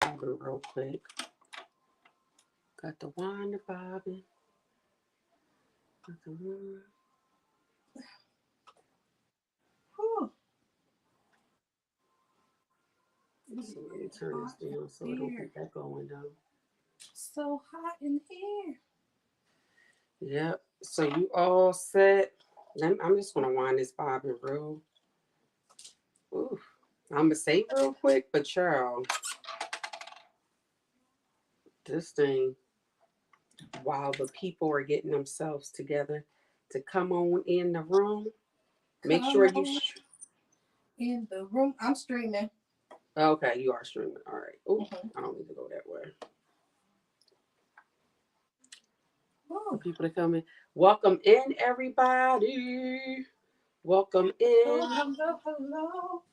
bobbin real quick. Got the wine, the bobbin. Got the wine. So let me turn this down so it don't get that going down. So hot in here. Yep. So you all set. I'm just gonna wind this bobbin real. Oof. I'm gonna say real quick, but child, this thing, while the people are getting themselves together to come on in the room, make sure you. In the room, I'm streaming. Okay, you are streaming. All right. Oh, I don't need to go that way. Oh, people are coming. Welcome in, everybody. Welcome in. Hello.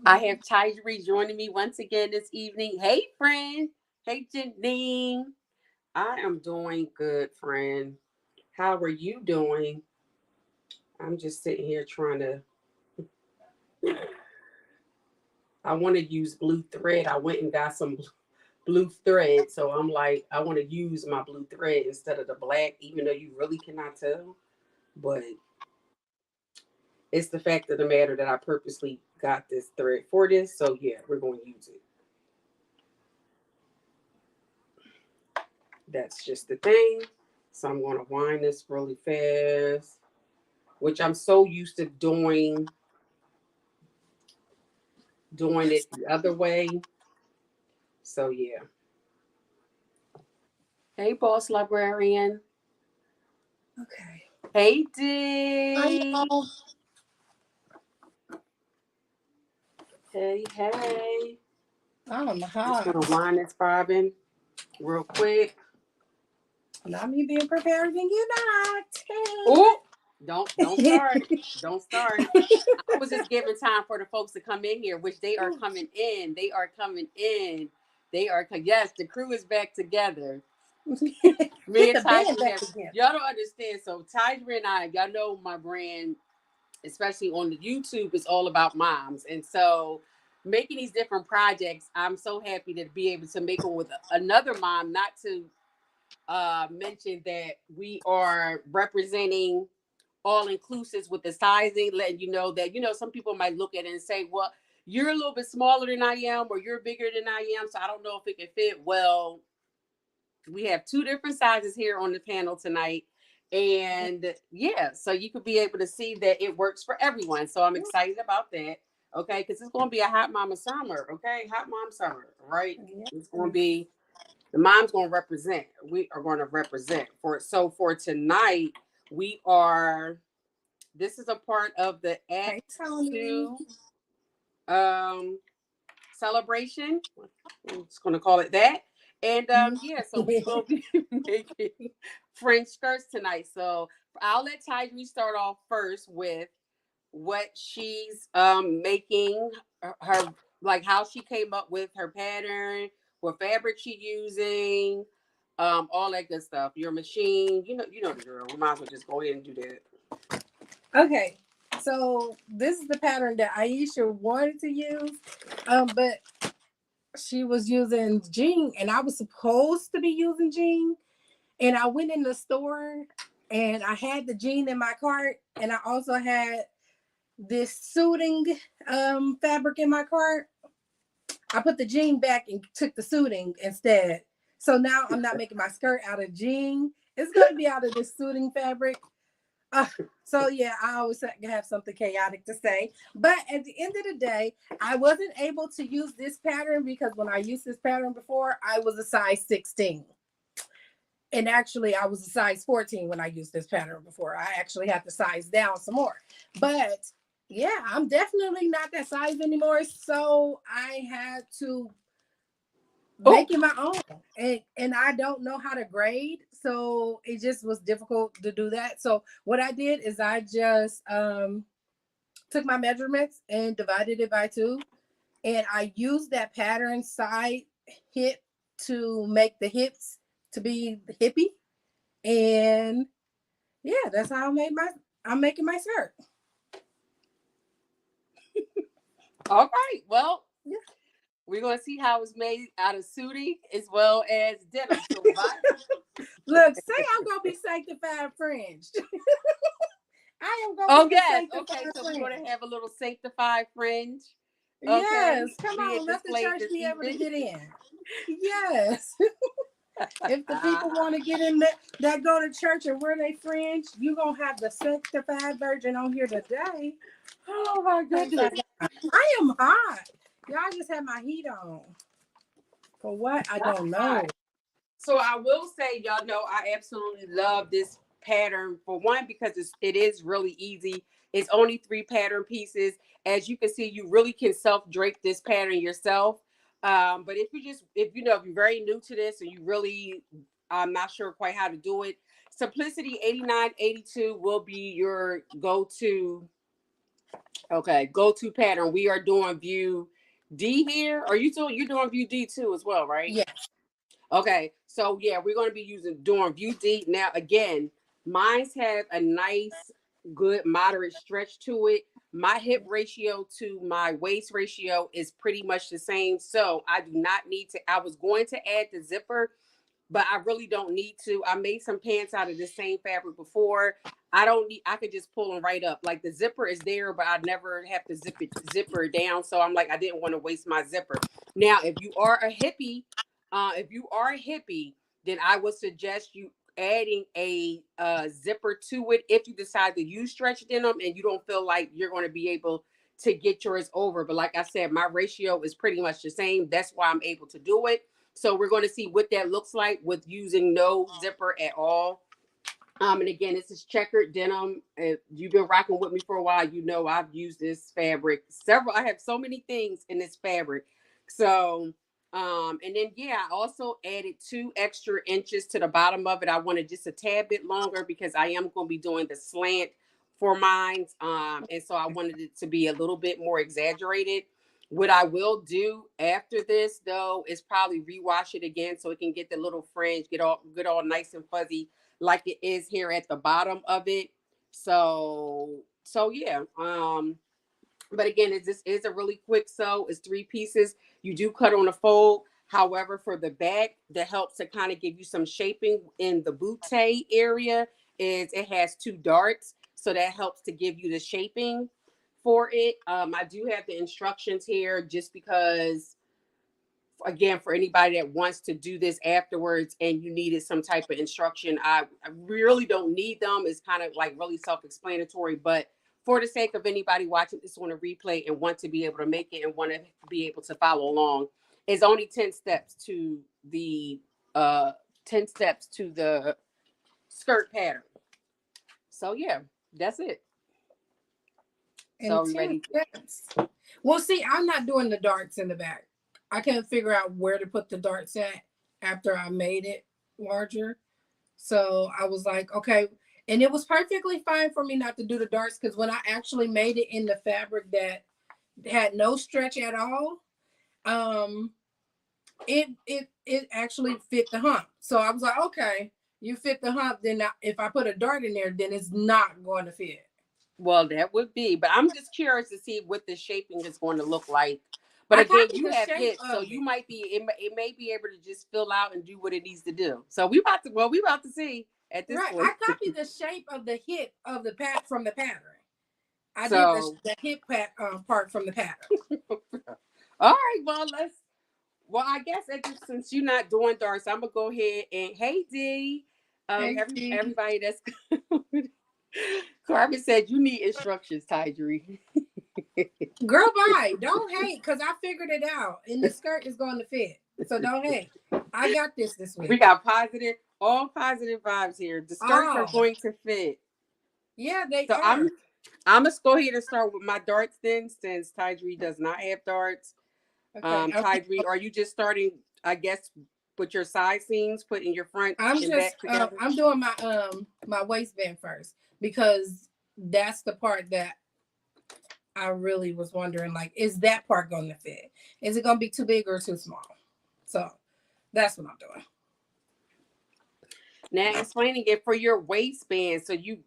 I have Tyree joining me once again this evening. Hey, friend. Hey, Janine. I am doing good, friend. How are you doing? I'm just sitting here trying to. I want to use blue thread. I went and got some blue thread. So I'm like, I want to use my blue thread instead of the black, even though you really cannot tell. But it's the fact of the matter that I purposely got this thread for this. So yeah, we're going to use it. That's just the thing. So I'm going to wind this really fast, which I'm so used to doing it the other way. So yeah. Hey, boss librarian. Okay. Hey, D. Hey, hey. Oh my God. Just gonna wind this bobbin real quick. Not me being prepared and you not. Oh, don't start. Don't start. I was just giving time for the folks to come in here, which they are coming in. They are coming in. Yes, the crew is back together. Me and Tyler, y'all don't understand. So Tyler and I, y'all know my brand, especially on the YouTube, is all about moms. And so making these different projects, I'm so happy to be able to make them with another mom, not to mention that we are representing all inclusives with the sizing, letting you know that, some people might look at it and say, well, you're a little bit smaller than I am, or you're bigger than I am, so I don't know if it can fit. Well, we have two different sizes here on the panel tonight. And yeah, so you could be able to see that it works for everyone. So I'm excited about that. Okay, because it's going to be a hot mama summer. Okay, hot mom summer, right? It's going to be, the mom's going to represent. We are going to represent for it. So for tonight, this is a part of the Act 2 celebration. I'm just going to call it that. And yeah, so we will be making Fringe skirts tonight. So I'll let Tyree start off first with what she's making, her like how she came up with her pattern, what fabric she's using, all that good stuff. Your machine, you know the drill. We might as well just go ahead and do that. Okay. So this is the pattern that Aisha wanted to use, but she was using jean, and I was supposed to be using jean. And I went in the store, and I had the jean in my cart, and I also had this suiting fabric in my cart. I put the jean back and took the suiting instead. So now I'm not making my skirt out of jean. It's going to be out of this suiting fabric. So yeah, I always have something chaotic to say. But at the end of the day, I wasn't able to use this pattern because when I used this pattern before, I was a size 16. And actually, I was a size 14 when I used this pattern before. I actually had to size down some more. But yeah, I'm definitely not that size anymore. So I had to make it my own. And I don't know how to grade. So it just was difficult to do that. So what I did is I just took my measurements and divided it by 2. And I used that pattern side hip to make the hips to be hippie. And yeah, that's how I'm making my skirt. All right. Well, We're gonna see how it's made out of suiting as well as denim. So why? Look, say I'm gonna be sanctified Fringe. I am gonna Oh be the yes, okay. sanctified So we're Fringe. gonna have a little sanctified fringe, okay, Yes, come being on, let the displayed church this be able to evening. get in. Yes. If the people want to get in that go to church and wear they fringe, you gonna have the sanctified virgin on here today. Oh my goodness. I am hot. Y'all just have my heat on. For what? I don't know. So I will say, y'all know, I absolutely love this pattern for one because it is really easy. It's only 3 pattern pieces. As you can see, you really can self drape this pattern yourself. But if you're very new to this and you really I'm not sure quite how to do it, Simplicity 8982 will be your go-to pattern. We are doing view D here. You're doing view D too as well, right? Yeah. Okay, so yeah, we're going to be doing view D. Now, again, mine's have a nice, good, moderate stretch to it. My hip ratio to my waist ratio is pretty much the same. So I do not need to, I was going to add the zipper, but I really don't need to. I made some pants out of the same fabric before. I could just pull them right up. Like the zipper is there, but I never have to zipper down. So I'm like, I didn't want to waste my zipper. Now, if you are a hippie, then I would suggest you adding a zipper to it if you decide to use stretch denim and you don't feel like you're going to be able to get yours over. But like I said, my ratio is pretty much the same. That's why I'm able to do it. So we're going to see what that looks like with using no zipper at all. And again, this is checkered denim. If you've been rocking with me for a while, you know I've used this fabric I have so many things in this fabric. So, and then yeah, I also added 2 extra inches to the bottom of it. I wanted just a tad bit longer because I am going to be doing the slant for mine. And so I wanted it to be a little bit more exaggerated. What I will do after this though is probably rewash it again so it can get the little fringe, get all nice and fuzzy like it is here at the bottom of it. So yeah. But again, this is a really quick sew. It's 3 pieces. You do cut on a fold. However, for the back, that helps to kind of give you some shaping in the bootay area is it has 2 darts. So that helps to give you the shaping for it. I do have the instructions here just because again, for anybody that wants to do this afterwards and you needed some type of instruction, I really don't need them. It's kind of like really self-explanatory, but for the sake of anybody watching this on a replay and want to be able to make it and want to be able to follow along, it's only 10 steps to the 10 steps to the skirt pattern. So yeah, that's it. So And we 10 ready? steps. Well, see, I'm not doing the darts in the back. I can't figure out where to put the darts at after I made it larger. So I was like, okay. And it was perfectly fine for me not to do the darts because when I actually made it in the fabric that had no stretch at all, um, it actually fit the hump. So I was like, okay, you fit the hump. Then if I put a dart in there, then it's not going to fit. Well, that would be, but I'm just curious to see what the shaping is going to look like. But I again, copied you the have shape hips, so of you it. might be it may be able to just fill out and do what it needs to do. So we about to see at this Right. point. I copied the shape of the hip of the from the pattern. I did So the hip part from the pattern. all right, well I guess since you're not doing darts, I'm gonna go ahead and hey D, Hey, Steve. everybody that's Carmen said you need instructions, Tydree. Girl, bye. Don't hate because I figured it out. And the skirt is going to fit. So don't hate. I got this We week. got all positive vibes here. The skirts are Oh, going to fit. yeah, they So are. I'm gonna go ahead and start with my darts then, since Tydree does not have darts. Okay. Okay. Tydree, are you just starting, I guess, with your side seams, putting your front and back together? I'm doing my waistband first because that's the part that I really was wondering, like, is that part going to fit? Is it going to be too big or too small? So that's what I'm doing. Now explaining it for your waistband. So you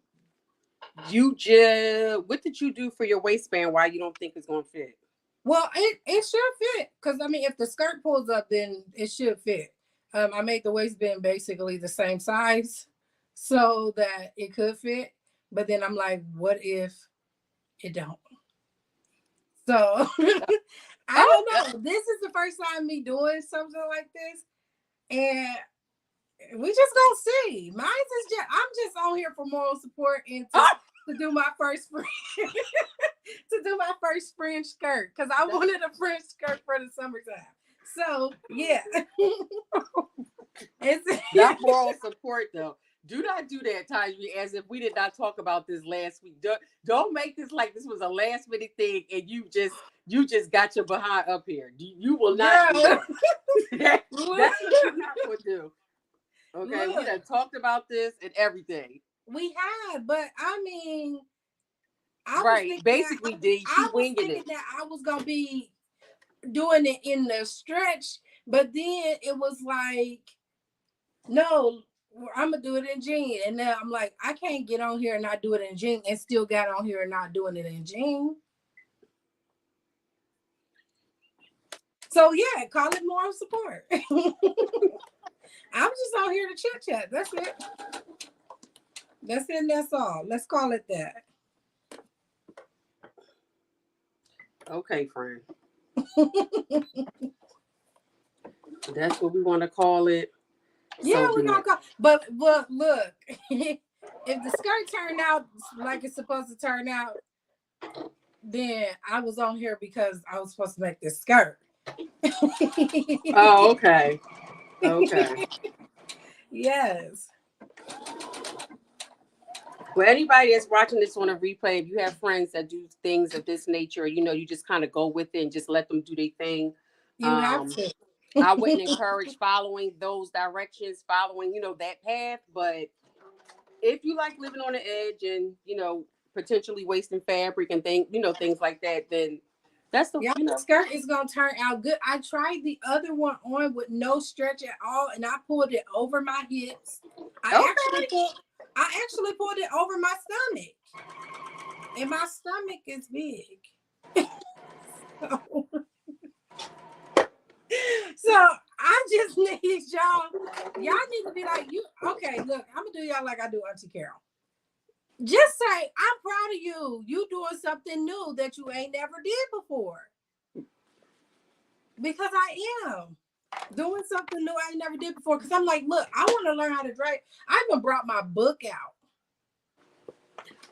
just what did you do for your waistband? Why you don't think it's gonna fit? Well, it should fit because I mean, if the skirt pulls up, then it should fit. I made the waistband basically the same size so that it could fit. But then I'm like, what if it don't? So I Oh, don't know. This is the first time me doing something like this, and we just gonna see. Mine is just I'm just on here for moral support and to do my first to do my first Fringe skirt because I wanted a Fringe skirt for the summertime. So yeah, it's not moral support though. Do not do that, Tajri, as if we did not talk about this last week. Don't make this like this was a last minute thing and you just got your behind up here. You will not do that. That's what you not going to do. Okay, we done talked about this and everything. We have, but I mean, right. Basically, D, she winging it. That I was gonna be doing it in the stretch, but then it was like, no, I'm gonna do it in jean, and then I'm like, I can't get on here and not do it in jean, and still got on here and not doing it in jean. So yeah, call it moral support. I'm just on here to chit chat. That's it. That's it. That's all. Let's call it that. Okay, friend. That's what we want to call it. Yeah, so we're gonna call. But look, if the skirt turned out like it's supposed to turn out, then I was on here because I was supposed to make this skirt. Oh, okay. Okay. Yes. Well, anybody that's watching this on a replay, if you have friends that do things of this nature, you just kind of go with it and just let them do their thing. You have to. I wouldn't encourage following those directions, following, that path. But if you like living on the edge and, potentially wasting fabric and things like that, then that's the skirt is gonna turn out good. I tried the other one on with no stretch at all, and I pulled it over my hips. I actually pulled it over my stomach, and my stomach is big. So I just need y'all need to be like, you okay, look, I'm gonna do y'all like I do Auntie Carol. Just say, I'm proud of you. You doing something new that you ain't never did before. Because I am doing something new I ain't never did before. Because I'm like, look, I want to learn how to drape. I even brought my book out.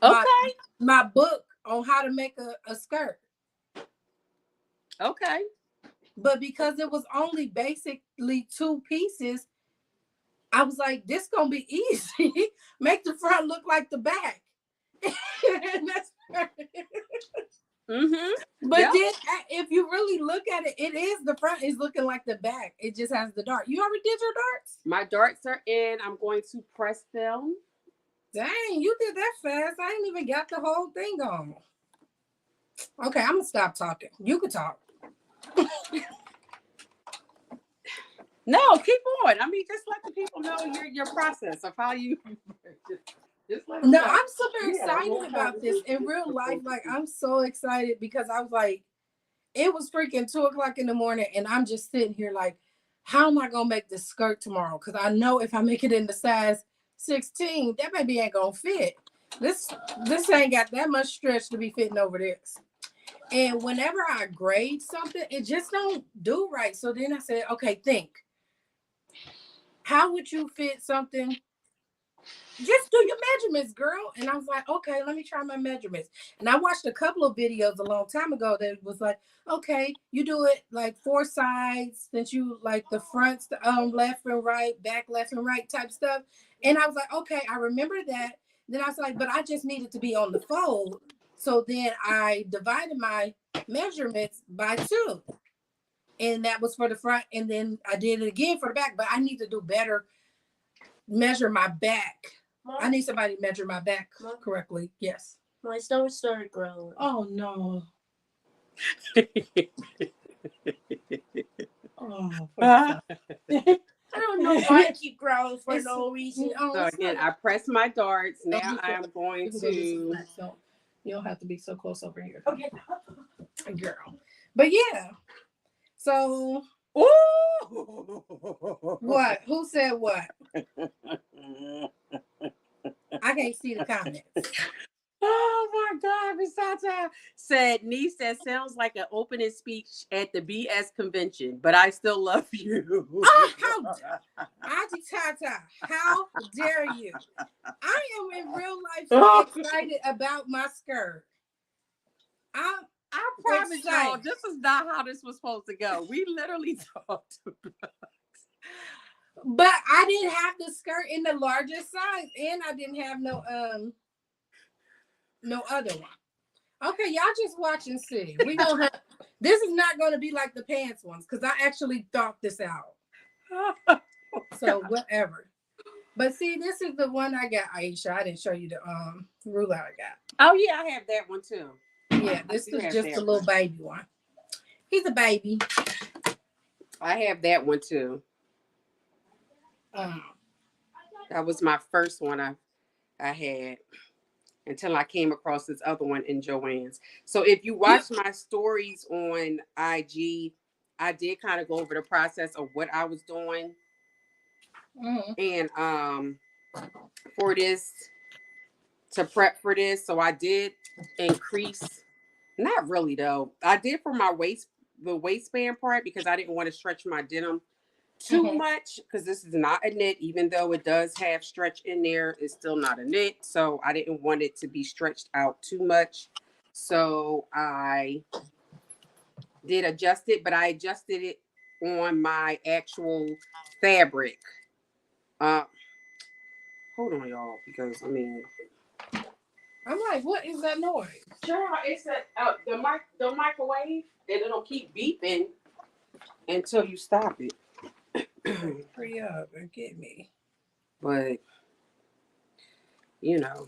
Okay. My book on how to make a skirt. Okay. But because it was only basically 2 pieces, I was like, this gonna be easy. Make the front look like the back. That's But then if you really look at it, it is the front is looking like the back. It just has the dart. You already did your darts? My darts are in. I'm going to press them. Dang, you did that fast. I ain't even got the whole thing on. Okay, I'm gonna stop talking. You can talk. No, keep on. I mean, just let the people know your process of how you. Just let them know. I'm super excited about this in real life. Like, I'm so excited because I was like, it was freaking 2:00 in the morning, and I'm just sitting here like, how am I gonna make this skirt tomorrow? Because I know if I make it in the size 16, that baby ain't gonna fit. This ain't got that much stretch to be fitting over this. And whenever I grade something, it just don't do right. So then I said, okay, think. How would you fit something? Just do your measurements, girl. And I was like, okay, let me try my measurements. And I watched a couple of videos a long time ago that was like, okay, you do it like 4 sides, since you like the fronts, left and right, back, left and right type stuff. And I was like, okay, I remember that. Then I was like, but I just needed to be on the fold. So then I divided my measurements by 2. And that was for the front. And then I did it again for the back, but I need to do better. Measure my back. Mom? I need somebody to measure my back correctly. Yes. My stomach started growing. Oh no. Oh. I don't know why I keep growling for no reason. So again, I press my darts. Now I am going to. You don't have to be so close over here. Okay. Girl. But yeah. So Ooh. what? Who said what? I can't see the comments. Oh my God, Miss Tata said, niece, that sounds like an opening speech at the BS convention, but I still love you. Oh, Auntie Tata, how dare you? I am in real life excited about my skirt. I'm I promise y'all, excited. this is not how this was supposed to go. We literally talked about. But I didn't have the skirt in the largest size, and I didn't have no other one. Okay, y'all just watch and see. We gonna have this is not gonna be like the pants ones because I actually thought this out. So whatever. But see, this is the one I got, Aisha. I didn't show you the ruler I got. Oh yeah, I have that one too. Yeah, this is just a little baby one. He's a baby. I have that one too. That was my first one I had until I came across this other one in Joann's. So if you watch my stories on IG, I did kind of go over the process of what I was doing. And for this, to prep for this, so I did increase, not really though. I did for my the waistband part because I didn't want to stretch my denim too much because this is not a knit. Even though it does have stretch in there, it's still not a knit. So I didn't want it to be stretched out too much. So I did adjust it, but I adjusted it on my actual fabric. Hold on, y'all, because I mean, I'm like, what is that noise? sure, it's the microwave, and it'll keep beeping until you stop it. Hurry up and get me. But you know,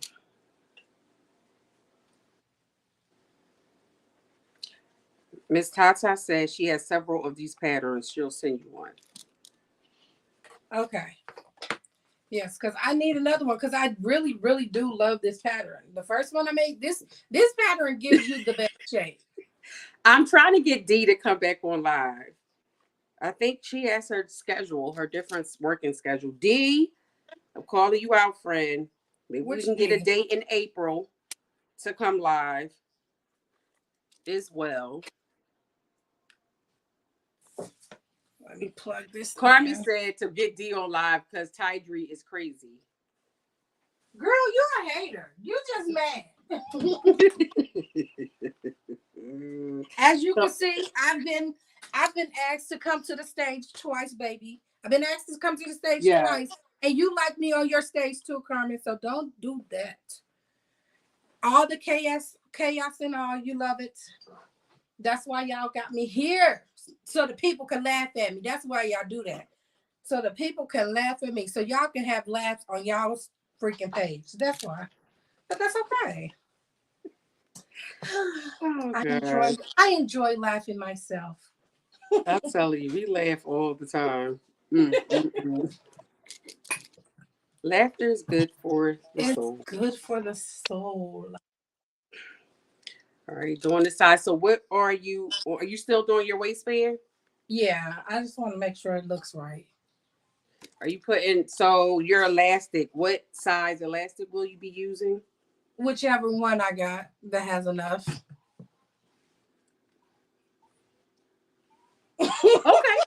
Miss Tata says she has several of these patterns. She'll send you one. Okay. Yes, because I need another one because I really, really do love this pattern. The first one I made, this pattern gives you the best shape. I'm trying to get Dee to come back on live. I think she has her schedule, her different working schedule. Dee, I'm calling you out, friend. Maybe we can get a date in April to come live as well. Let me plug this. Carmen said to get Dee on live because Tydree is crazy. Girl, you're a hater. You just mad. As you can see, I've been asked to come to the stage twice, baby. I've been asked to come to the stage twice, and you like me on your stage too, Carmen. So don't do that. All the chaos and all, you love it. That's why y'all got me here, so the people can laugh at me. That's why y'all do that, so the people can laugh at me, so y'all can have laughs on y'all's freaking page. That's why. But that's okay. Oh, I enjoy laughing myself. I'm telling you, we laugh all the time. Laughter is good for the soul. It's good for the soul. All right, doing the side. So what are you still doing your waistband? Yeah, I just want to make sure it looks right. Are you putting, so your elastic, what size elastic will you be using? Whichever one I got that has enough. Okay.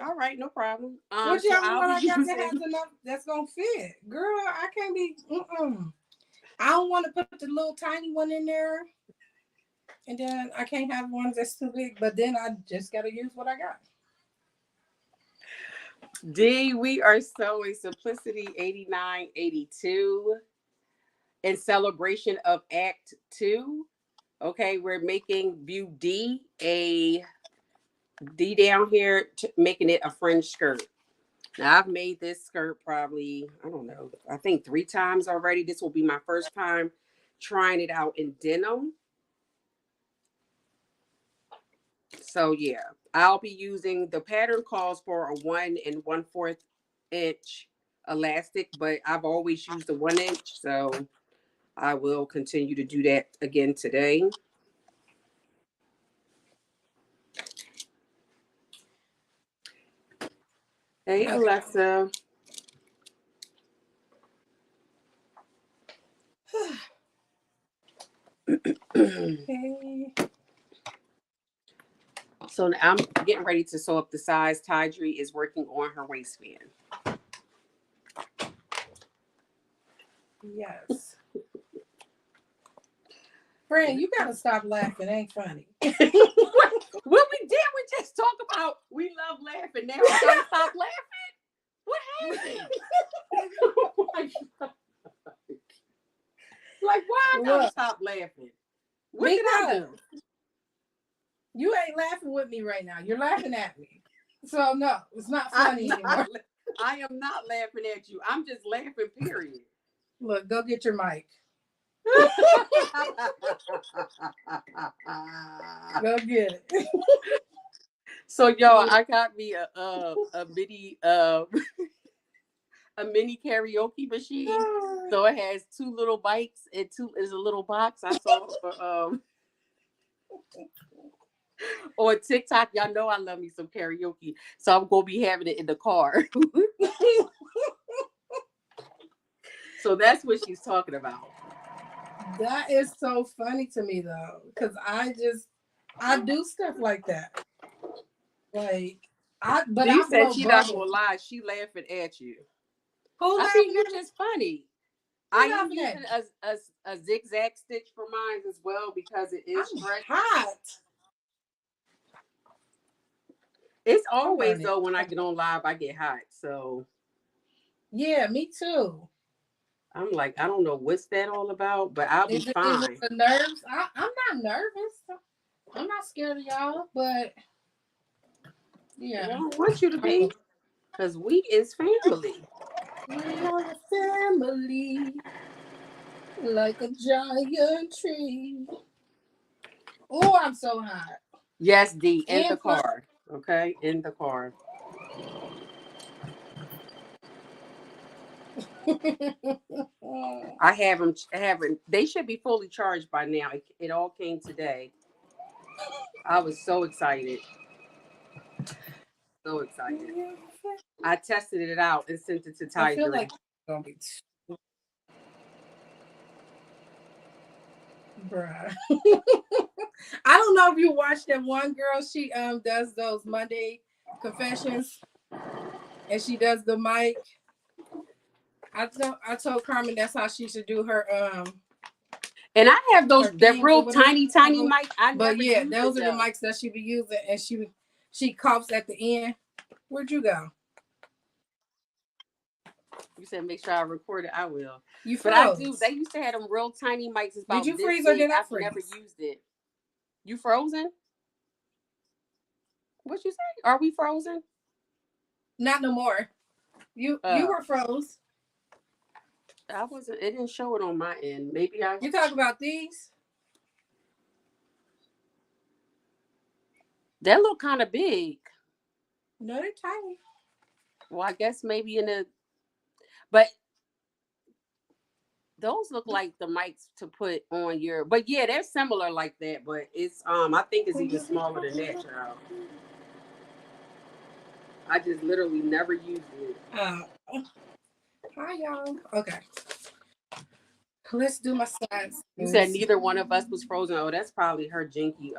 All right, no problem. Whichever one I got that has enough that's gonna fit. Girl, I can't be I don't want to put the little tiny one in there. And then I can't have one that's too big, but then I just gotta use what I got. D, we are sewing Simplicity 8982 in celebration of Act 2. Okay, we're making view D a D down here, making it a fringe skirt. Now, I've made this skirt probably, I don't know, I think 3 times already. This will be my first time trying it out in denim. So, yeah, I'll be using, the pattern calls for a 1 1/4 inch elastic, but I've always used a 1 inch. So, I will continue to do that again today. Hey, Alexa. Okay. So I'm getting ready to sew up the size. Tydree is working on her waistband. Yes. Friend, you gotta stop laughing. It ain't funny. What we did, we just talk about we love laughing. Now we gotta stop laughing. What happened? Oh my God. Like, why I gotta stop laughing? What did I do? You ain't laughing with me right now. You're laughing at me. So no, it's not funny anymore. I am not laughing at you. I'm just laughing, period. Look, go get your mic. Go get it. So yo, I got me a mini a mini karaoke machine. So it has 2 little mics and is a little box. I saw for on TikTok. Y'all know I love me some karaoke, so I'm gonna be having it in the car. So that's what she's talking about. That is so funny to me though, because I do stuff like that. Like but She I said she not bubble. gonna lie, she laughing at you. Who I think you're just funny. I am using a zigzag stitch for mine as well because it is stretched. Hot. It's always though when I get on live, I get hot. So yeah, me too. I'm like, I don't know what's that all about, but I'll be fine. Is it the nerves? I'm not nervous. I'm not scared of y'all, but yeah. I don't want you to be, because we is family. We are a family, like a giant tree. Oh, I'm so hot. Yes, D, in the car. Okay, in the car. I have them. They should be fully charged by now. It all came today. I was so excited. So excited. I tested it out and sent it to Tiger. I feel like it's gonna be bruh. I don't know if you watched that one girl. She does those Monday confessions, and she does the mic. I told Carmen that's how she should do her And I have those that real tiny mic. But yeah, those are the mics that she be using, and she coughs at the end. Where'd you go? You said make sure I record it. I will. You froze. But I do. They used to have them real tiny mics. It's about did you freeze or did I freeze? I've never used it. You frozen? What you say? Are we frozen? Not no more. You were froze. I wasn't. It didn't show it on my end. Maybe I. You talk about these? That look kind of big. No, they're tiny. Well, I guess maybe in a. But those look like the mics to put on your. But yeah, they're similar like that. But it's I think it's even smaller than that, child. I just literally never used it. Hi y'all. Okay. Let's do my sides. You said neither one of us was frozen. Oh, that's probably her jinky.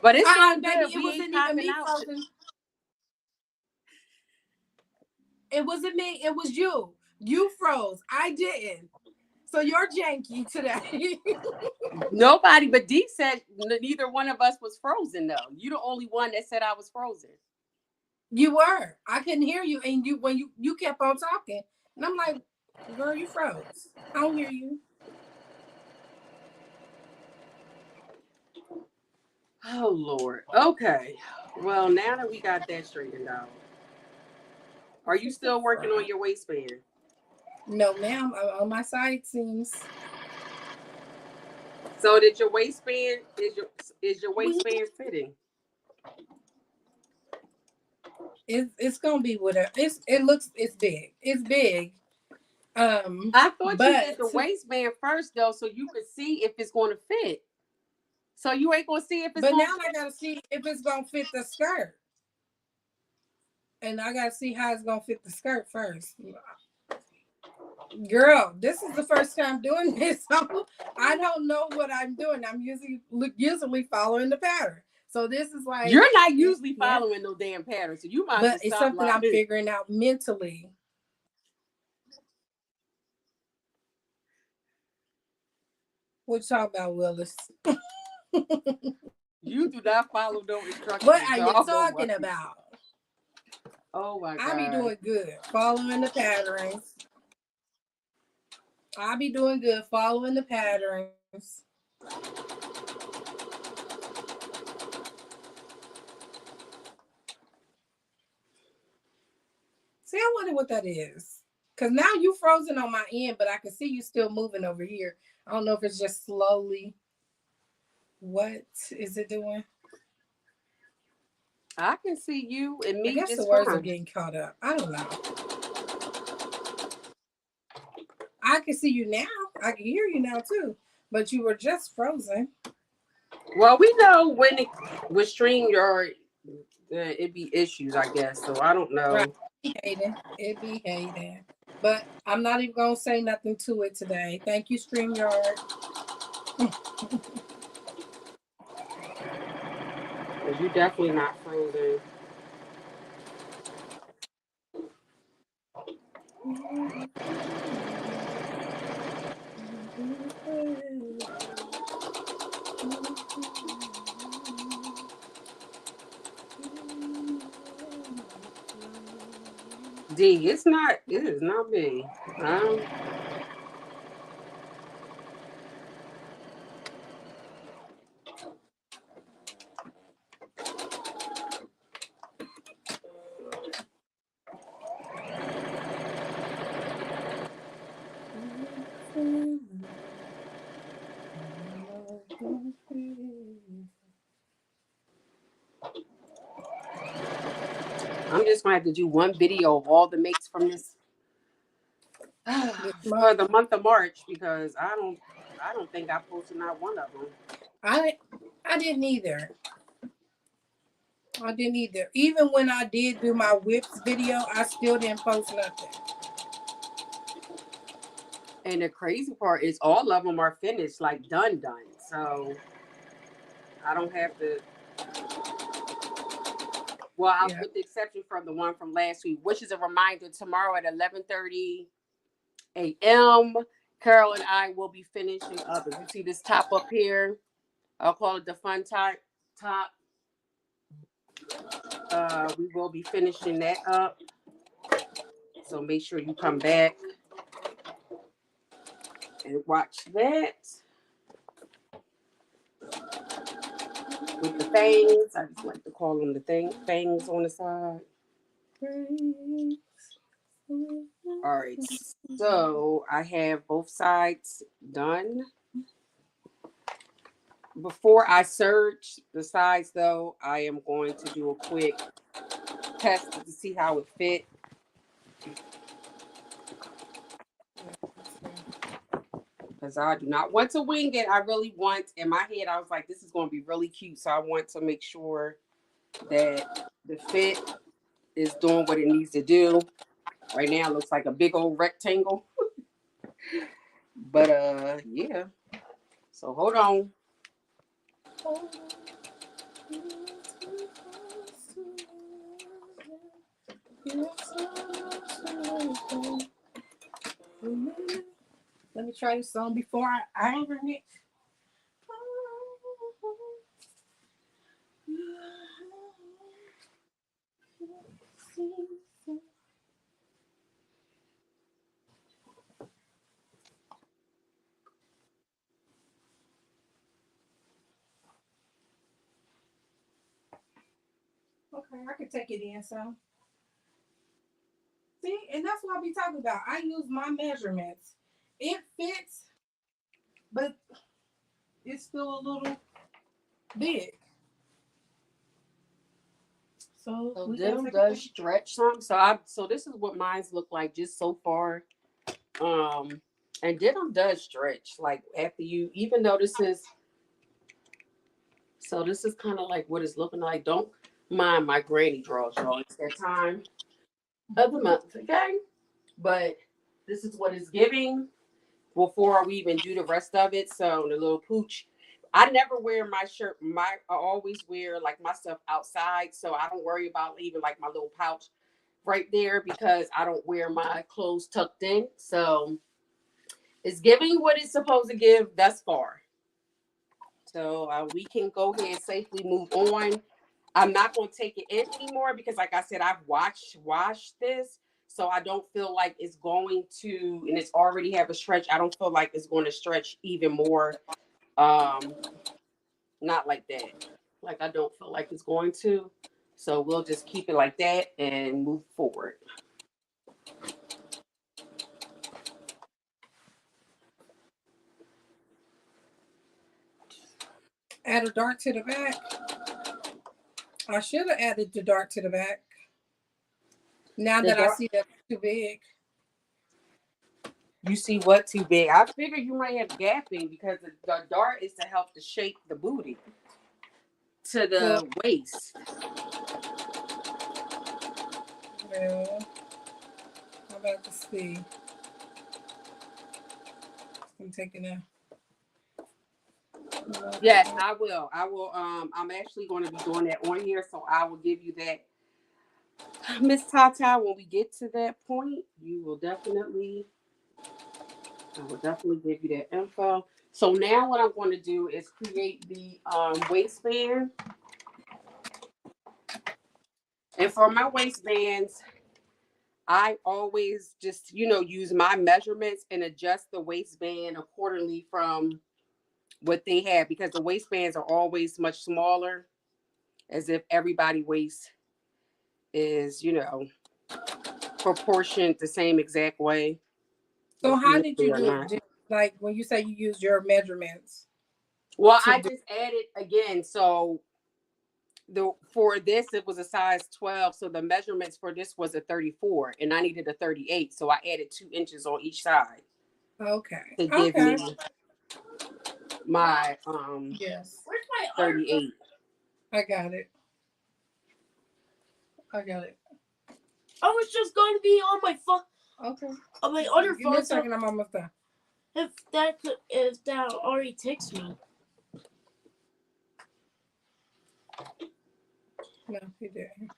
But it's not baby. It wasn't even me frozen. It wasn't me. It was you. You froze. I didn't. So you're janky today. Nobody but D said neither one of us was frozen though. You're the only one that said I was frozen. You were. I couldn't hear you, and when you kept on talking, and I'm like, girl, you froze. I don't hear you. Oh Lord. Okay. Well, now that we got that straightened out, are you still working on your waistband? No, ma'am. On my side seams. So did your waistband is your waistband fitting? It's gonna be whatever. It's big. It's big. I thought you did the waistband first though, so you could see if it's going to fit. So you ain't gonna see if it's. But now I gotta see if it's gonna fit the skirt. and I gotta see how it's gonna fit the skirt first. Girl, this is the first time doing this, so I don't know what I'm doing. I'm usually following the pattern. So this is like, you're not usually following no damn pattern, so you might. But it's something I'm figuring out mentally. What you talking about, Willis? You do not follow no instructions. What are you talking about? Oh my God. I be doing good following the patterns. I be doing good following the patterns. See, I wonder what that is. Because now you frozen on my end, but I can see you still moving over here. I don't know if it's just slowly. What is it doing? I can see you and me. I guess just the words fine. are getting caught up. I don't know. I can see you now. I can hear you now too. But you were just frozen. Well, we know when with StreamYard, it be issues, I guess. So I don't know. Right. It be hating. But I'm not even gonna say nothing to it today. Thank you, StreamYard. You definitely not frozen. D, it is not me. I'm just gonna have to do one video of all the makes from this for the month of March, because I don't think I posted not one of them. I didn't either. Even when I did do my whips video, I still didn't post nothing. And the crazy part is all of them are finished, like done. So I don't have to. Well, with the exception from the one from last week, which is a reminder, tomorrow at 11:30 a.m., Carol and I will be finishing up. If you see this top up here, I'll call it the fun top. We will be finishing that up. So make sure you come back and watch that. With the fangs, I just like to call them the fangs on the side. All right, so I have both sides done. Before I serge the sides, though, I am going to do a quick test to see how it fit. Because I do not want to wing it. I really want, in my head, I was like, this is going to be really cute. So I want to make sure that the fit is doing what it needs to do. Right now, it looks like a big old rectangle. But, yeah. So hold on. Let me try this on before I iron it. Okay, I can take it in some. See, and that's what I be talking about. I use my measurements. It fits, but it's still a little big. So Denim does stretch some. So this is what mine's look like just so far. And Denim does stretch. Like after you, even though this is kind of like what it's looking like. Don't my granny draws, y'all. It's that time of the month, okay? But this is what it's giving before we even do the rest of it. So the little pooch. I never wear my shirt. I always wear like my stuff outside, so I don't worry about leaving like my little pouch right there because I don't wear my clothes tucked in. So it's giving what it's supposed to give thus far. So we can go ahead and safely move on. I'm not going to take it in anymore because, like I said, I've washed this, so I don't feel like it's going to, and it's already have a stretch. I don't feel like it's going to stretch even more. Um, Not like that. Like I don't feel like it's going to. So we'll just keep it like that and move forward. Add a dart to the back. I should have added the dart to the back. Now that I see that's too big. You see what too big? I figured you might have gapping because the dart is to help to shape the booty to the waist. Well, I'm about to see. I'm taking a. Yes, I will. I'm actually going to be doing that on here, so I will give you that, Miss Tata. When we get to that point, I will definitely give you that info. So now what I'm going to do is create the waistband. And for my waistbands, I always just, use my measurements and adjust the waistband accordingly from what they have because the waistbands are always much smaller, as if everybody waist is, proportioned the same exact way. So how did you do it? Like when you say you used your measurements? Well, I just added again. So for this, it was a size 12. So the measurements for this was a 34 and I needed a 38. So I added 2 inches on each side. Okay. To give me my yes. Where's my 38. I got it. I was just going to be on my phone. Okay. On my other Give phone. Me a second, I'm almost done. If that already takes me. No, he didn't.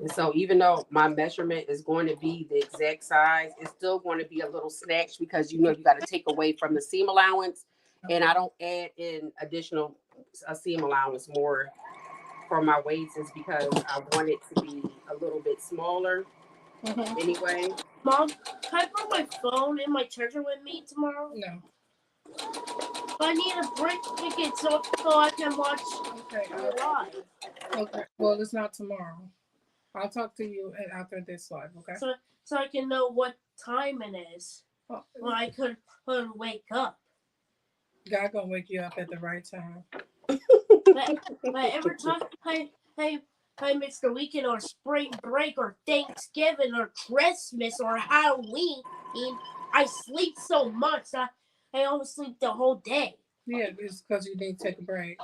And so even though my measurement is going to be the exact size, it's still going to be a little snatched because you got to take away from the seam allowance. And I don't add in additional seam allowance more for my waist is because I want it to be a little bit smaller anyway. Mom, can I bring my phone and my charger with me tomorrow? No. But I need a break ticket so I can watch live. Okay. Well, it's not tomorrow. I'll talk to you after this live, okay? So I can know what time it is when I could wake up. God gonna wake you up at the right time. but every time I miss the weekend or spring break or Thanksgiving or Christmas or Halloween, I sleep so much that I almost sleep the whole day. Yeah, it's because you need to take a break.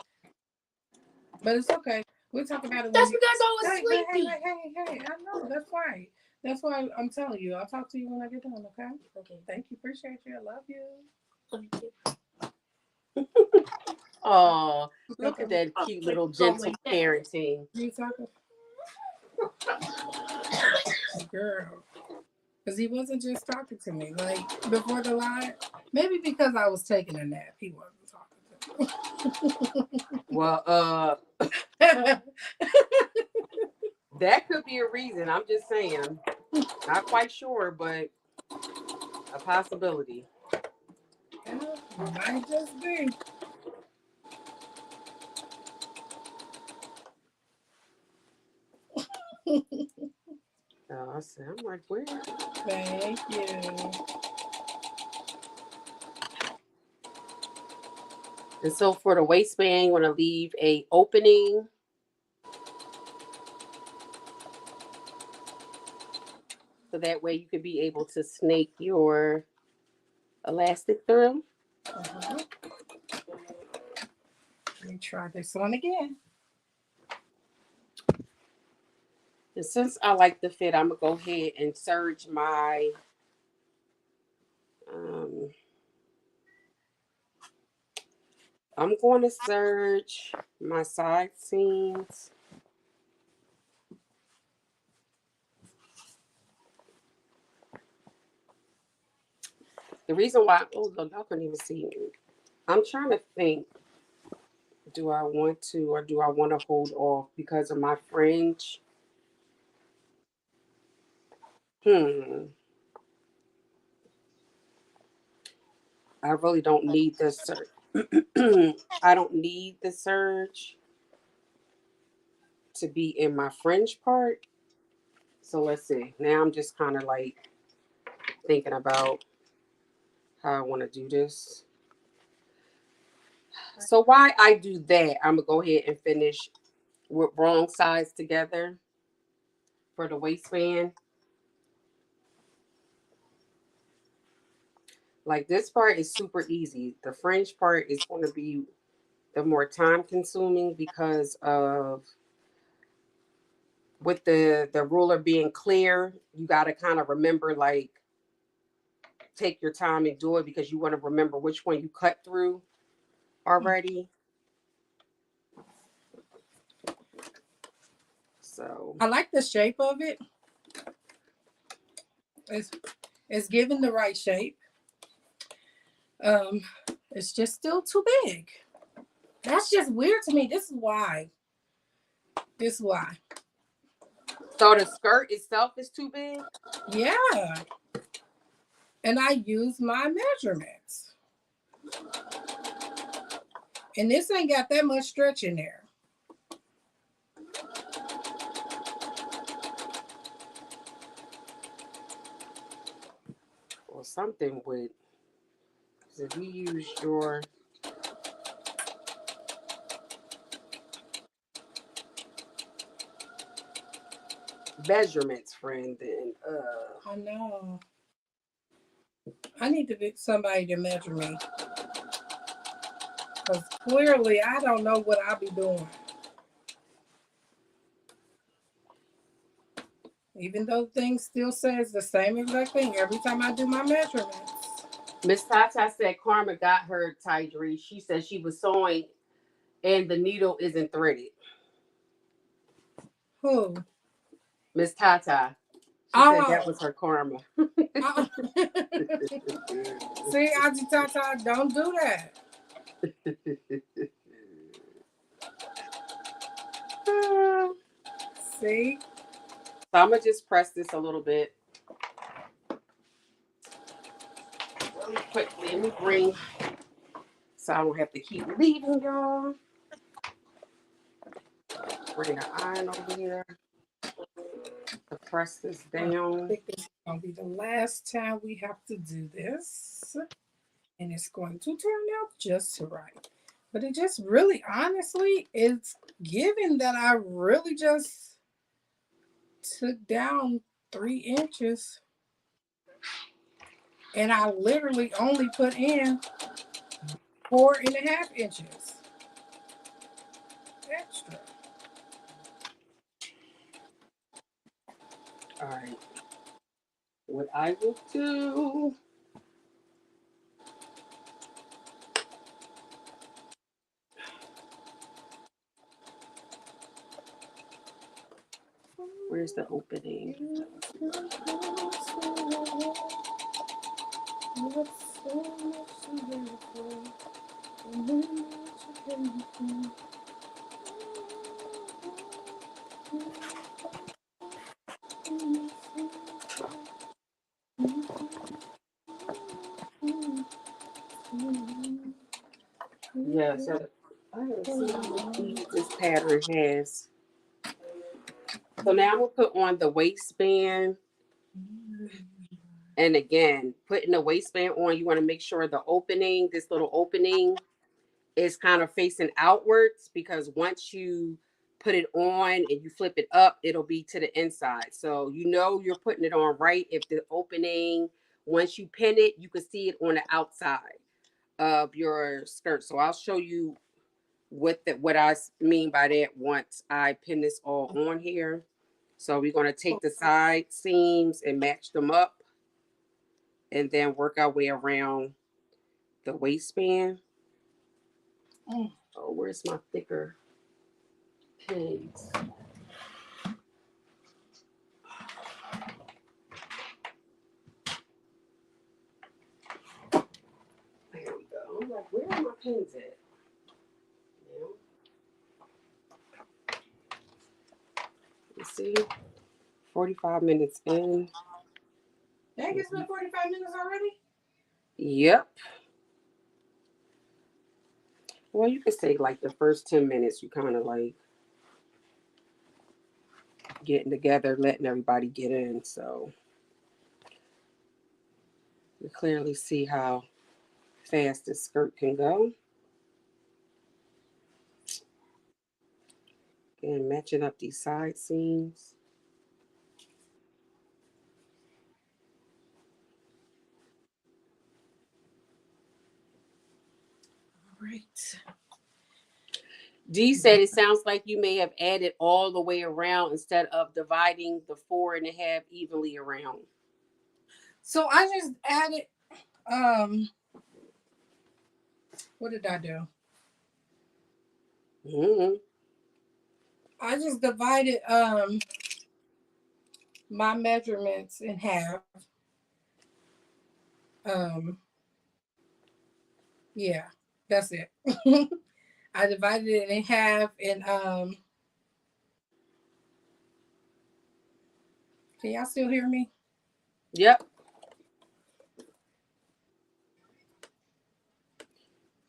But it's okay. We'll talk about it. That's because I was sleepy. Hey, I know. That's right. That's why I'm telling you. I'll talk to you when I get done, okay? Okay. Thank you. Appreciate you. I love you. Love you. Oh, look at that cute little gentle parenting. You talking? Girl. Because he wasn't just talking to me. Like, before the live, maybe because I was taking a nap, he wasn't talking to me. Well, that could be a reason. I'm just saying. Not quite sure, but a possibility. Yeah, might just be. I said, I'm like, where? Thank you. And so for the waistband, you want to leave a opening. So that way you could be able to snake your elastic through. Let me try this one again. And since I like the fit, I'm gonna go ahead and serge my um I'm going to serge my side seams. The reason why, oh look, y'all couldn't even see me. I'm trying to think, do I want to or do I want to hold off because of my fringe? Hmm. I really don't need the serge. I don't need the serge to be in my fringe part. So let's see. Now I'm just kind of like thinking about how I want to do this. So why I do that, I'm gonna go ahead and finish with wrong sides together for the waistband. Like this part is super easy. The fringe part is going to be the more time consuming because of with the ruler being clear, you got to kind of remember like take your time and do it because you want to remember which one you cut through already. So I like the shape of it. It's it's given the right shape. Um, it's just still too big. That's just weird to me. This is why. This is why. so the skirt itself is too big. Yeah. And I use my measurements. And this ain't got that much stretch in there. Or something with if you use your measurements, friend, then I know. I need to get somebody to measure me. Because clearly I don't know what I'll be doing. Even though things still says the same exact thing every time I do my measurements. Miss Tata said Karma got her Tidri. She said she was sewing and the needle isn't threaded. Who? Miss Tata. She said that Oh. was her karma. See, Auntie Tata, don't do that. See? So I'm gonna just press this a little bit. Really quickly. Let me bring so I don't have to keep leaving y'all. Bring the iron over here to press this I down. think this is going to be the last time we have to do this. And it's going to turn out just right. But it just really, honestly, it's given that I really just took down 3 inches. And I literally only put in 4.5 inches extra. All right. What I will do. Where's the opening? Yes, I haven't seen how much ease this pattern has. So now I'm gonna put on the waistband. And again, putting the waistband on, you want to make sure the opening, this little opening, is kind of facing outwards because once you put it on and you flip it up, it'll be to the inside. So you know you're putting it on right if the opening, once you pin it, you can see it on the outside of your skirt. So I'll show you what I mean by that once I pin this all on here. So we're going to take the side seams and match them up and then work our way around the waistband. Mm. Oh, where's my thicker pins? There we go. I'm like, where are my pins at? Let's see. 45 minutes in. That gets been 45 minutes already? Yep. Well, you could say like the first 10 minutes, you kind of like getting together, letting everybody get in. So you clearly see how fast this skirt can go. And matching up these side seams. All right. Dee said it sounds like you may have added all the way around instead of dividing the 4.5 evenly around. So I just added, what did I do? Mm-hmm. I just divided my measurements in half. Yeah, that's it. I divided it in half and can y'all still hear me? Yep.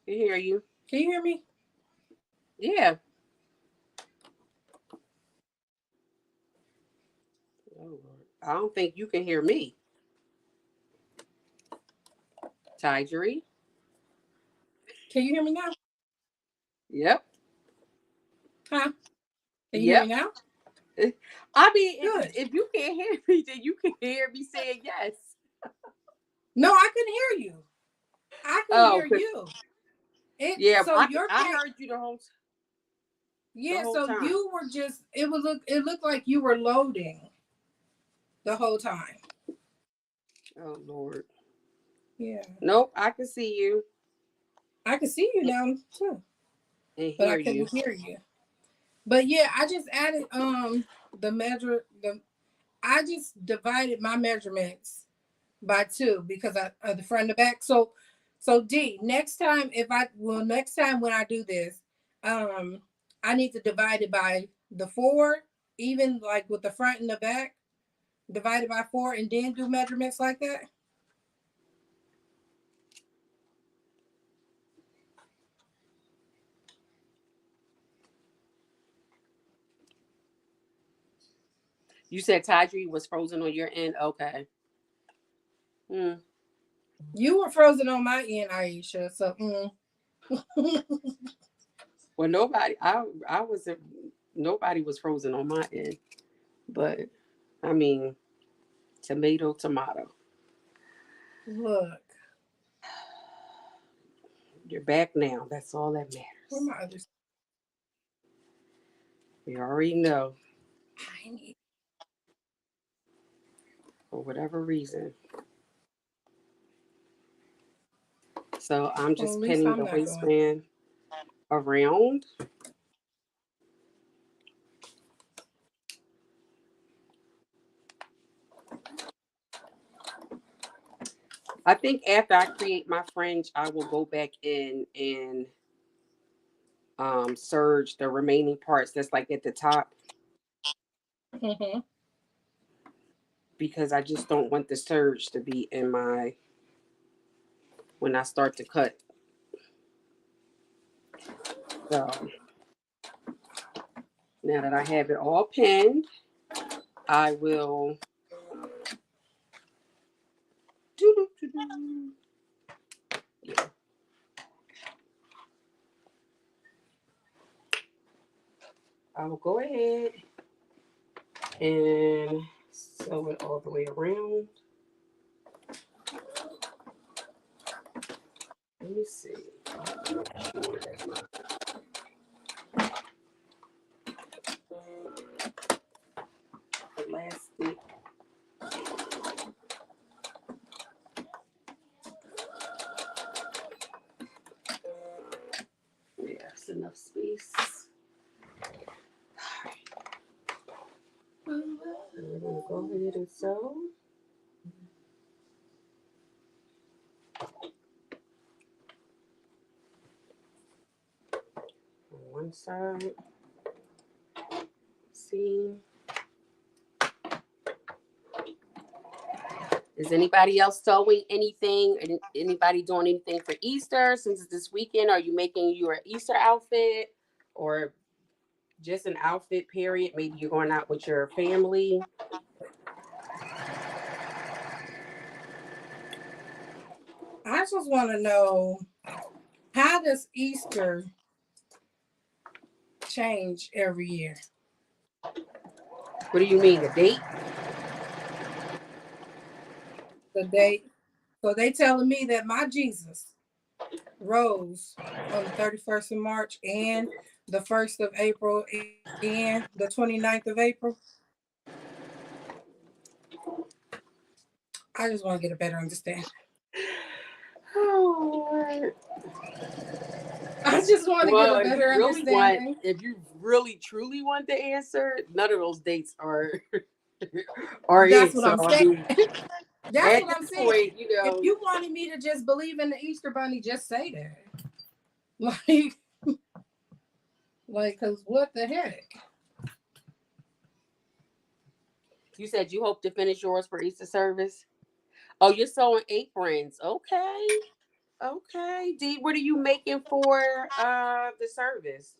I hear you. Can you hear me? Yeah. Oh, Lord. I don't think you can hear me. Tygery. Can you hear me now? Yep. Huh? Can you hear Yep. me now? I mean, Good. if you can't hear me, then you can hear me saying yes. No, I couldn't hear you. I couldn't Oh, hear you. yeah. So your I case, heard you the whole so time. you were just it looked like you were loading the whole time. Oh, Lord. Yeah. Nope, I can see you I could see you now too, and but I hear you. couldn't hear you. But yeah, I just added I just divided my measurements by 2 because I the front and the back. So D, next time when I do this, I need to divide it by the 4, even like with the front and the back, divide it by 4 and then do measurements like that. You said Tydree was frozen on your end. Okay. You were frozen on my end, Aisha. So Well, nobody was frozen on my end, but I mean, tomato. look. You're back now. That's all that Where matters. my other We already know I need for whatever reason. So I'm well, just at least pinning I'm the not going. waistband around. I think after I create my fringe, I will go back in and serge the remaining parts that's like at the top Mm-hmm. because I just don't want the serge to be in my when I start to cut. So now that I have it all pinned, I will yeah. I will go ahead and sew it all the way around. Let me see. plastic. Yeah, that's enough space. We're gonna go ahead and sew. On one side, seam. Is anybody else sewing anything? Anybody doing anything for Easter? Since it's this weekend, are you making your Easter outfit or just an outfit period? Maybe you're going out with your family. I just want to know, how does Easter change every year? What do you mean, the date? The date. So they telling me that my Jesus rose on the 31st of March and the 1st of April and the 29th of April. I just want to get a better understanding. Oh, I just want to get a better understanding. If you really truly want the answer, none of those dates are That's it. what So, I'm saying. That's at what I'm this saying. point, you know, If you wanted me to just believe in the Easter Bunny, just say that. Cause what the heck? you said you hope to finish yours for Easter service. Oh, you're sewing aprons. Okay. Okay. Dee, what are you making for the service?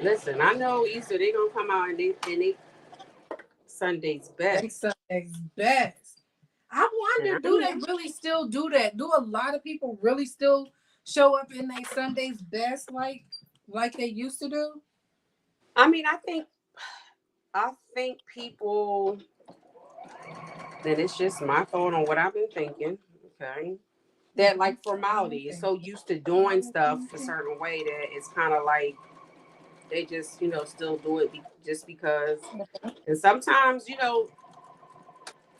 Listen, I know Easter they gonna come out and they Sunday's They best. Sunday's best. I wonder, do they really still do that? Do a lot of people really still show up in their Sunday's best like they used to do? I mean, I think people, and it's just my thought on what I've been thinking, okay? That like formality is so used to doing stuff a certain way that it's kind of like they just, still do it just because. And sometimes,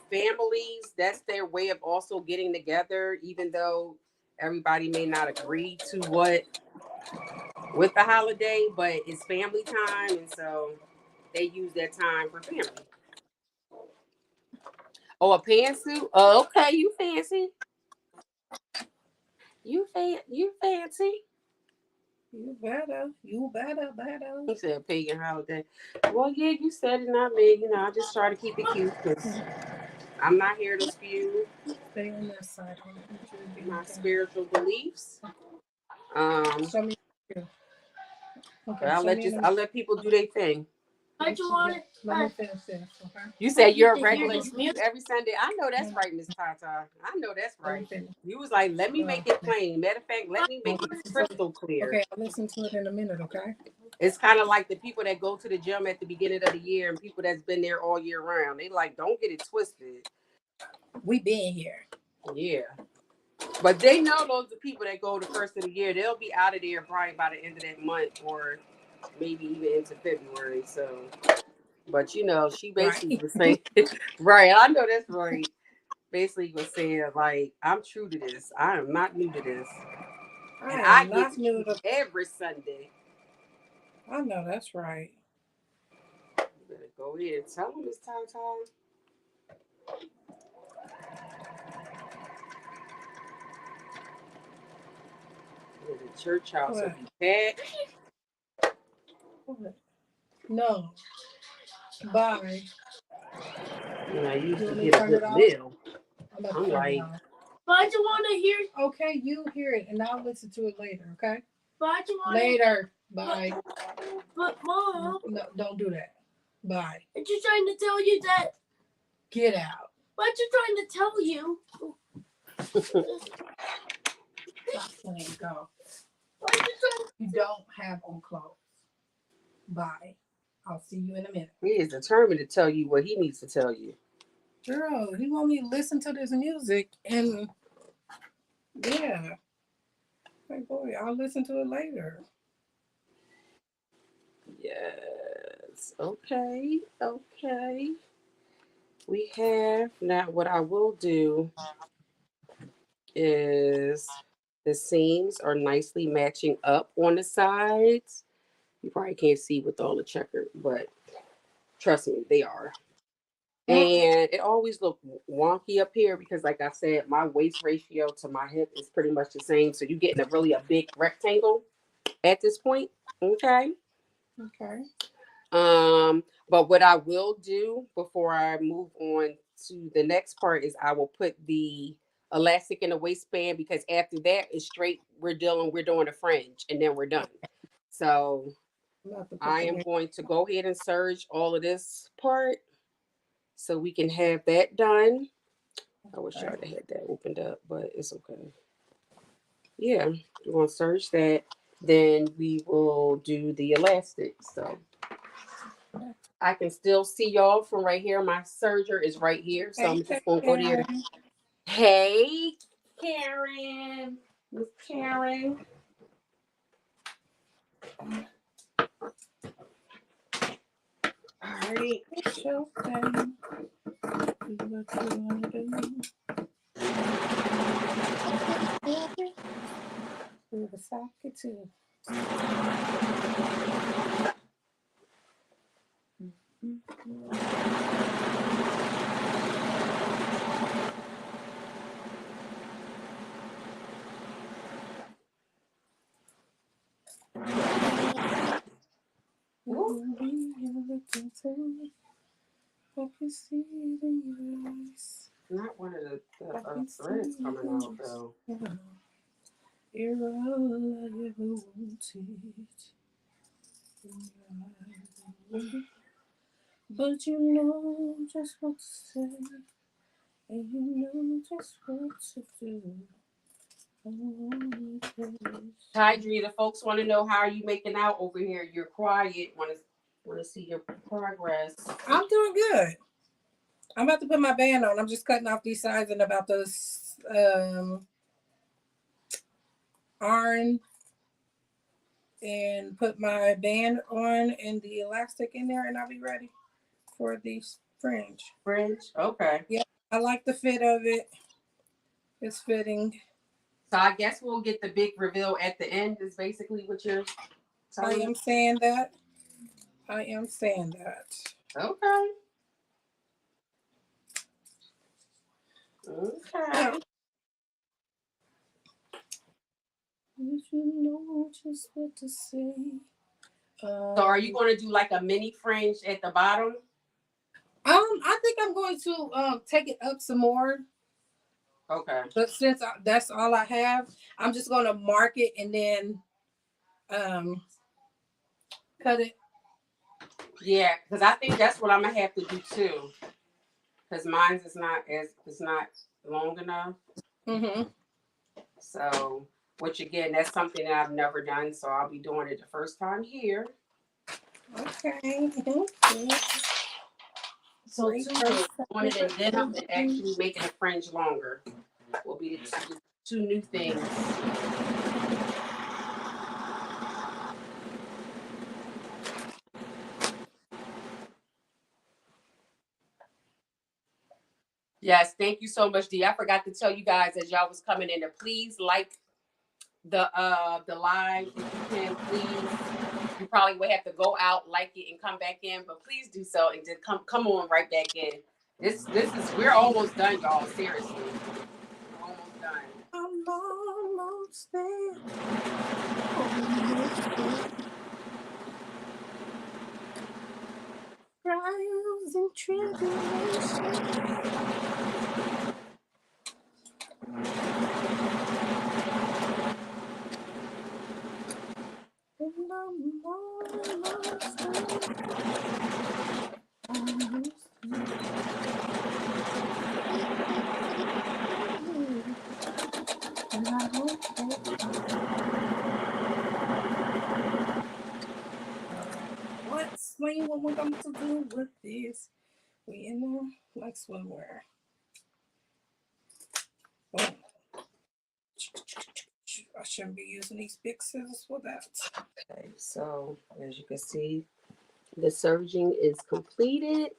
families, that's their way of also getting together, even though everybody may not agree to what with the holiday, but it's family time, and so they use that time for family. Oh, a pantsuit? Oh, okay, you fancy. You fancy. You better. You better. You said pagan holiday. Well, yeah, you said it, not me. I just try to keep it cute because I'm not here to spew Stay on that side. my spiritual beliefs. Show me. Okay, I'll let people do their thing. Let me finish this, okay? You said you're a regular every Sunday. I know that's right, Miss Tata. I know that's right. You was like, let me make it plain. Matter of fact, let me make it crystal clear. Okay, I'll listen to it in a minute, okay? It's kind of like the people that go to the gym at the beginning of the year and people that's been there all year round. They like, don't get it twisted. We been here. Yeah. But they know those are people that go the first of the year. They'll be out of there probably by the end of that month or maybe even into February. So, but she basically was saying, right, I know that's right. Basically was saying, like, I'm true to this. I am not new to this. And I get new to every Sunday. I know that's right. You better go ahead and tell them it's time. The church house will be packed. No. Bye. I used to get a good meal. I'm like, why'd you want to hear? Okay, you hear it, and I'll listen to it later. Okay. Why'd you want later? Bye. But Mom, no, don't do that. Bye. I'm just trying to tell you that. Get out. What you trying to tell you? Stop saying go. You don't have on clothes. Bye. I'll see you in a minute. He is determined to tell you what he needs to tell you. Girl, he want me to listen to this music and yeah. Hey boy, I'll listen to it later. Yes. Okay. Okay. We have now. What I will do is the seams are nicely matching up on the sides. You probably can't see with all the checker, but trust me, they are. And it always look wonky up here because, like I said, my waist ratio to my hip is pretty much the same. So you're getting a big rectangle at this point. Okay. Okay. But what I will do before I move on to the next part is I will put the elastic in the waistband because after that is straight. We're doing a fringe and then we're done. So I'm about to put I them am in. going to go ahead and serge all of this part so we can have that done. I wish I Okay. would have had that opened up, but it's okay. Yeah, we're gonna serge that. Then we will do the elastic. So I can still see y'all from right here. My serger is right here, so Hey, I'm just gonna go there. Karen. Hey, Karen, Miss Karen. All right. Show them what you want to do. Do the socket too. Ooh, I can see it in your eyes. not one of I the can see threads it coming in out though. your eyes. You're all I ever wanted. But you know just what to say, and you know just what to do. Tydri, the folks want to know how are you making out over here. You're quiet. Want to see your progress. I'm doing good. I'm about to put my band on. I'm just cutting off these sides and about this iron and put my band on and the elastic in there, and I'll be ready for the fringe. Fringe. Okay. Yeah, I like the fit of it. It's fitting. So I guess we'll get the big reveal at the end. Is basically what you're I telling me. am saying that. I am saying that. Okay. Okay. You know just what to say. So are you going to do like a mini fringe at the bottom? I think I'm going to take it up some more. Okay. But since that's all I have, I'm just going to mark it and then cut it. Yeah, because I think that's what I'm gonna have to do too. Because mine is not long enough. Mm-hmm. So, which again, that's something that I've never done. So I'll be doing it the first time here. Okay. So two things: doing it in denim and actually making a fringe longer will be the two new things. Yes, thank you so much, D. I forgot to tell you guys as y'all was coming in to please like the live if you can, please. You probably would have to go out, like it, and come back in, but please do so and just come on right back in. This is we're almost done, y'all. Seriously, we're almost done. I'm almost there. Trials and tribulations. And I'm almost there. Almost there. And I hope what swing what we're going to do with this? We in there like swimwear. Oh, I shouldn't be using these big scissors for that. Okay, so as you can see, The serging is completed.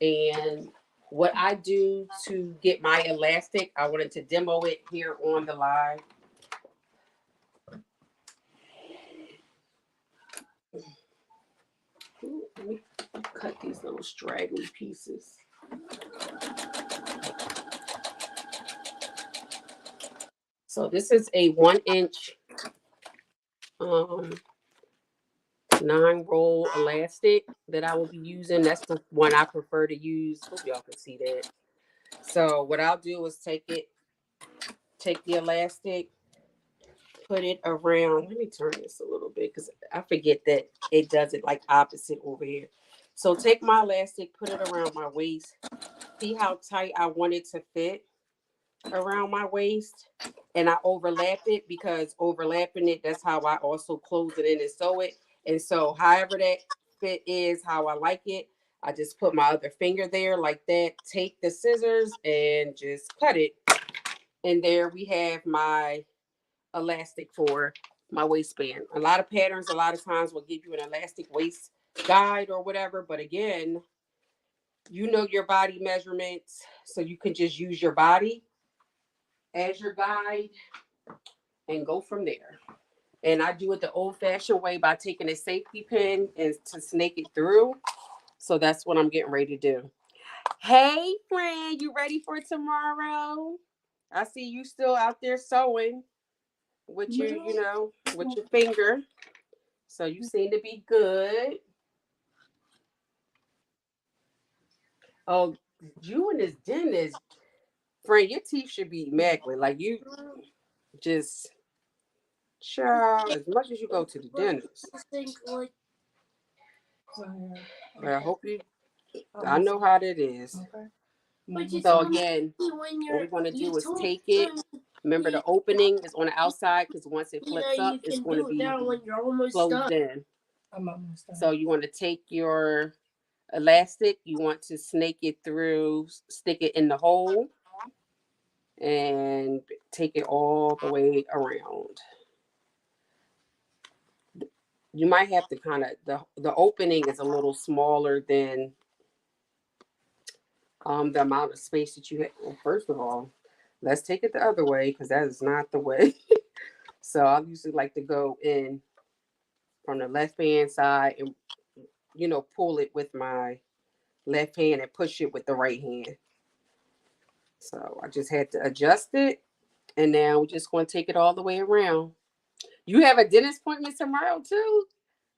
And what I do to get my elastic, I wanted to demo it here on the live. Let me cut these little straggly pieces. So this is a 1-inch 9-roll elastic that I will be using. That's the one I prefer to use. Hope y'all can see that. So what I'll do is take the elastic, put it around. Let me turn this a little bit because I forget that it does it like opposite over here. So take my elastic, put it around my waist. See how tight I want it to fit around my waist, and I overlap it because overlapping it, that's how I also close it in and sew it. And so however that fit is how I like it, I just put my other finger there like that, take the scissors and just cut it. And there we have my elastic for my waistband. A lot of patterns a lot of times will give you an elastic waist guide or whatever, but again, you know your body measurements, so you can just use your body as your guide and go from there. And I do it the old-fashioned way by taking a safety pin and to snake it through. So that's what I'm getting ready to do. Hey, friend, you ready for tomorrow? I see you still out there sewing with with your finger. So you seem to be good. Oh, you and this dentist, friend, your teeth should be immaculate. Like you just, child, as much as you go to the dentist. But I hope you, I know how that is. So again, what we're going to do is take it. Remember, the opening is on the outside because once it flips up, it's going to be closed in. So you want to take your elastic, you want to snake it through, stick it in the hole, and take it all the way around. You might have to kind of, the opening is a little smaller than the amount of space that you have. Well, first of all, let's take it the other way because that is not the way. So I usually like to go in from the left hand side and pull it with my left hand and push it with the right hand. So I just had to adjust it, and now we're just going to take it all the way around. You have a dentist appointment tomorrow too?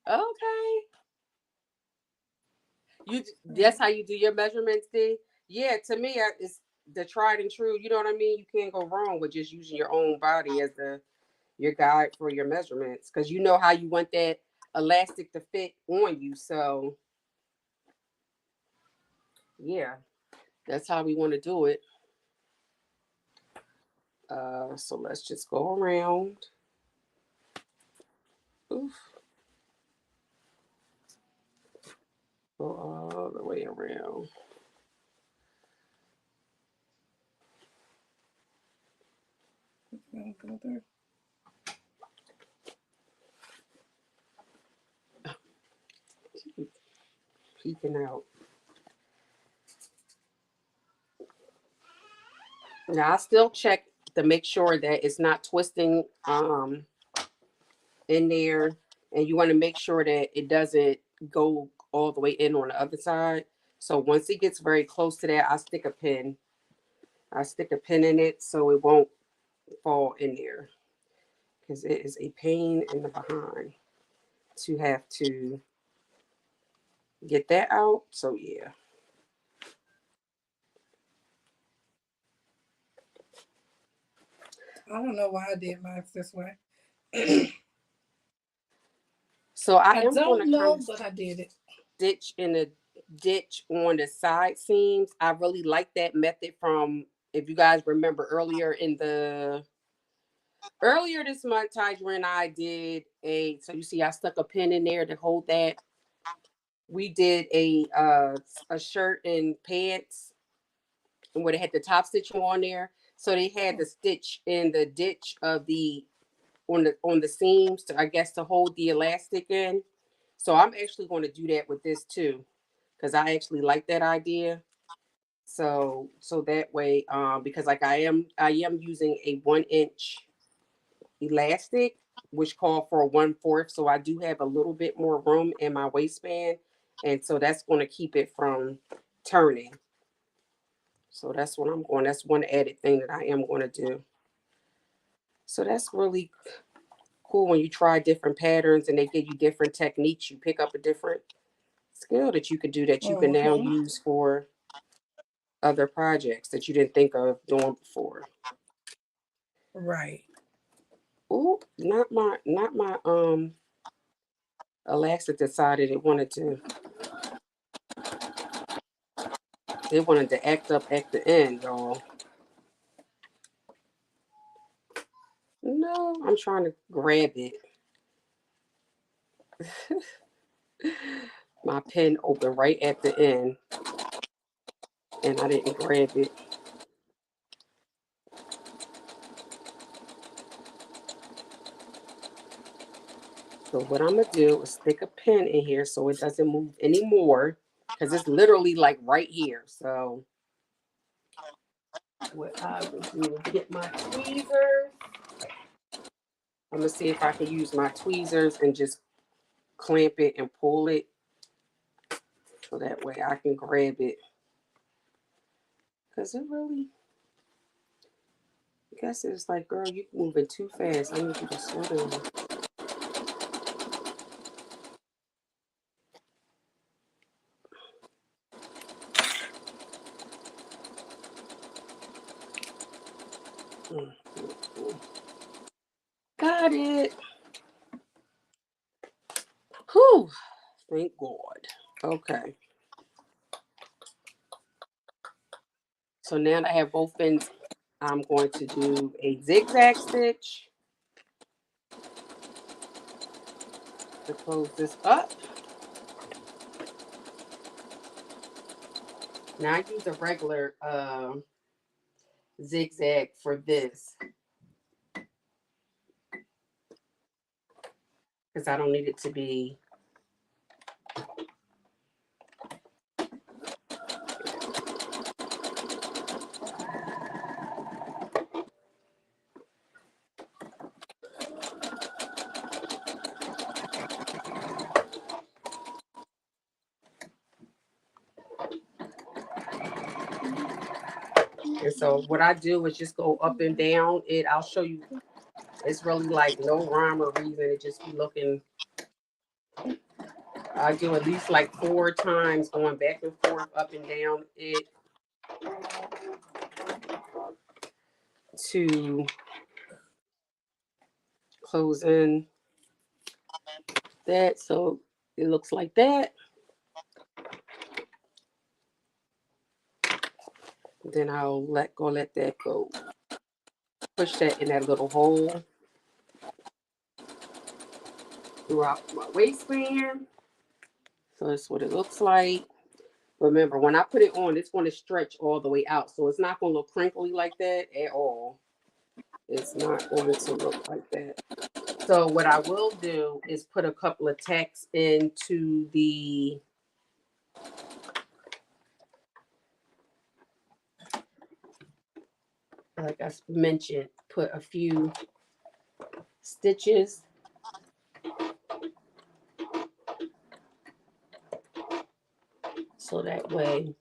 Okay. That's how you do your measurements, D? Yeah, to me, it's the tried and true. You know what I mean? You can't go wrong with just using your own body as your guide for your measurements because you know how you want that elastic to fit on you. So yeah, that's how we want to do it. So let's just go around. Oof. Go all the way around. Peeking out. Now I still check to make sure that it's not twisting in there, and you want to make sure that it doesn't go all the way in on the other side. So once it gets very close to that, I stick a pin. I stick a pin in it so it won't fall in there because it is a pain in the behind to have to get that out. So yeah. I don't know why I did mine this way. So I am don't going to know, but I did it. Ditch in a ditch on the side seams. I really like that method from, if you guys remember earlier this month, Tiger and I did so you see I stuck a pin in there to hold that. We did a shirt and pants and where they had the top stitching on there. So they had the stitch in the ditch of the on the seams to, I guess, to hold the elastic in. So I'm actually going to do that with this too, because I actually like that idea. So that way, because like I am using a 1 inch elastic, which called for a 1/4. So I do have a little bit more room in my waistband. And so that's going to keep it from turning. So that's what I'm going. That's one added thing that I am going to do. So that's really cool when you try different patterns and they give you different techniques. You pick up a different skill that you could do that you can now use for other projects that you didn't think of doing before. Right. Oh, not my elastic decided it wanted to act up at the end, y'all. No, I'm trying to grab it. My pen opened right at the end and I didn't grab it. So what I'm gonna do is stick a pin in here so it doesn't move anymore, because it's literally like right here. So what I will do is get my tweezers. I'm gonna see if I can use my tweezers and just clamp it and pull it, so that way I can grab it. Because it really, I guess it's like, girl, you moving too fast. I need you to slow down. Got it. Whew. Thank God. Okay. So now that I have both ends, I'm going to do a zigzag stitch to close this up. Now I use a regular zigzag for this because I don't need it to be. And so what I do is just go up and down it. I'll show you. It's really like no rhyme or reason. It just be looking. I do at least like 4 times going back and forth, up and down it to close in that. So it looks like that. Then I'll let that go. Push that in that little hole throughout my waistband. So that's what it looks like. Remember, when I put it on, it's going to stretch all the way out. So it's not going to look crinkly like that at all. It's not going to look like that. So what I will do is put a couple of tacks into the like I mentioned, put a few stitches. So that way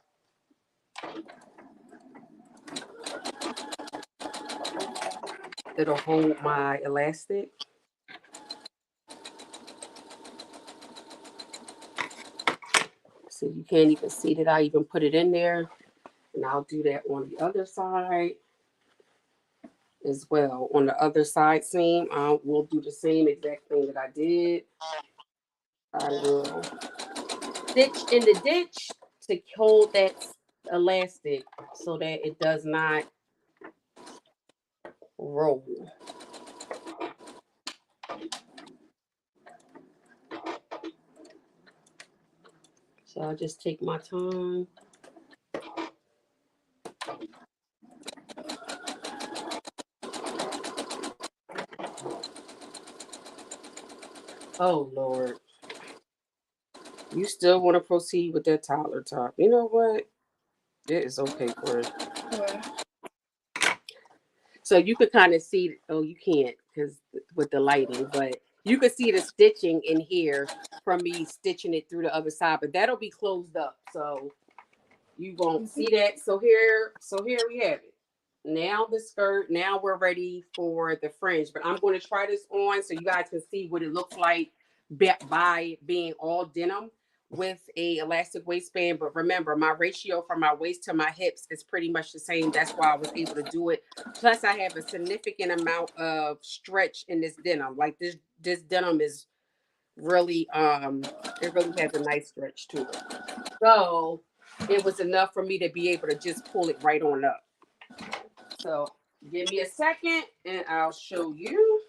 it'll hold my elastic. So you can't even see that I even put it in there. And I'll do that on the other side as well. On the other side seam, I will do the same exact thing that I did. I will stitch in the ditch to hold that elastic so that it does not roll. So I'll just take my time. Oh, Lord. You still want to proceed with that Tyler top? You know what? It is okay for it. What? So you could kind of see. Oh, you can't because with the lighting, but you could see the stitching in here from me stitching it through the other side. But that'll be closed up, so you won't see that. So here we have it. Now the skirt. Now we're ready for the fringe. But I'm going to try this on so you guys can see what it looks like by being all denim with a elastic waistband. But remember, my ratio from my waist to my hips is pretty much the same. That's why I was able to do it. Plus, I have a significant amount of stretch in this denim. Like this denim is really it really has a nice stretch to it. So it was enough for me to be able to just pull it right on up. So give me a second and I'll show you.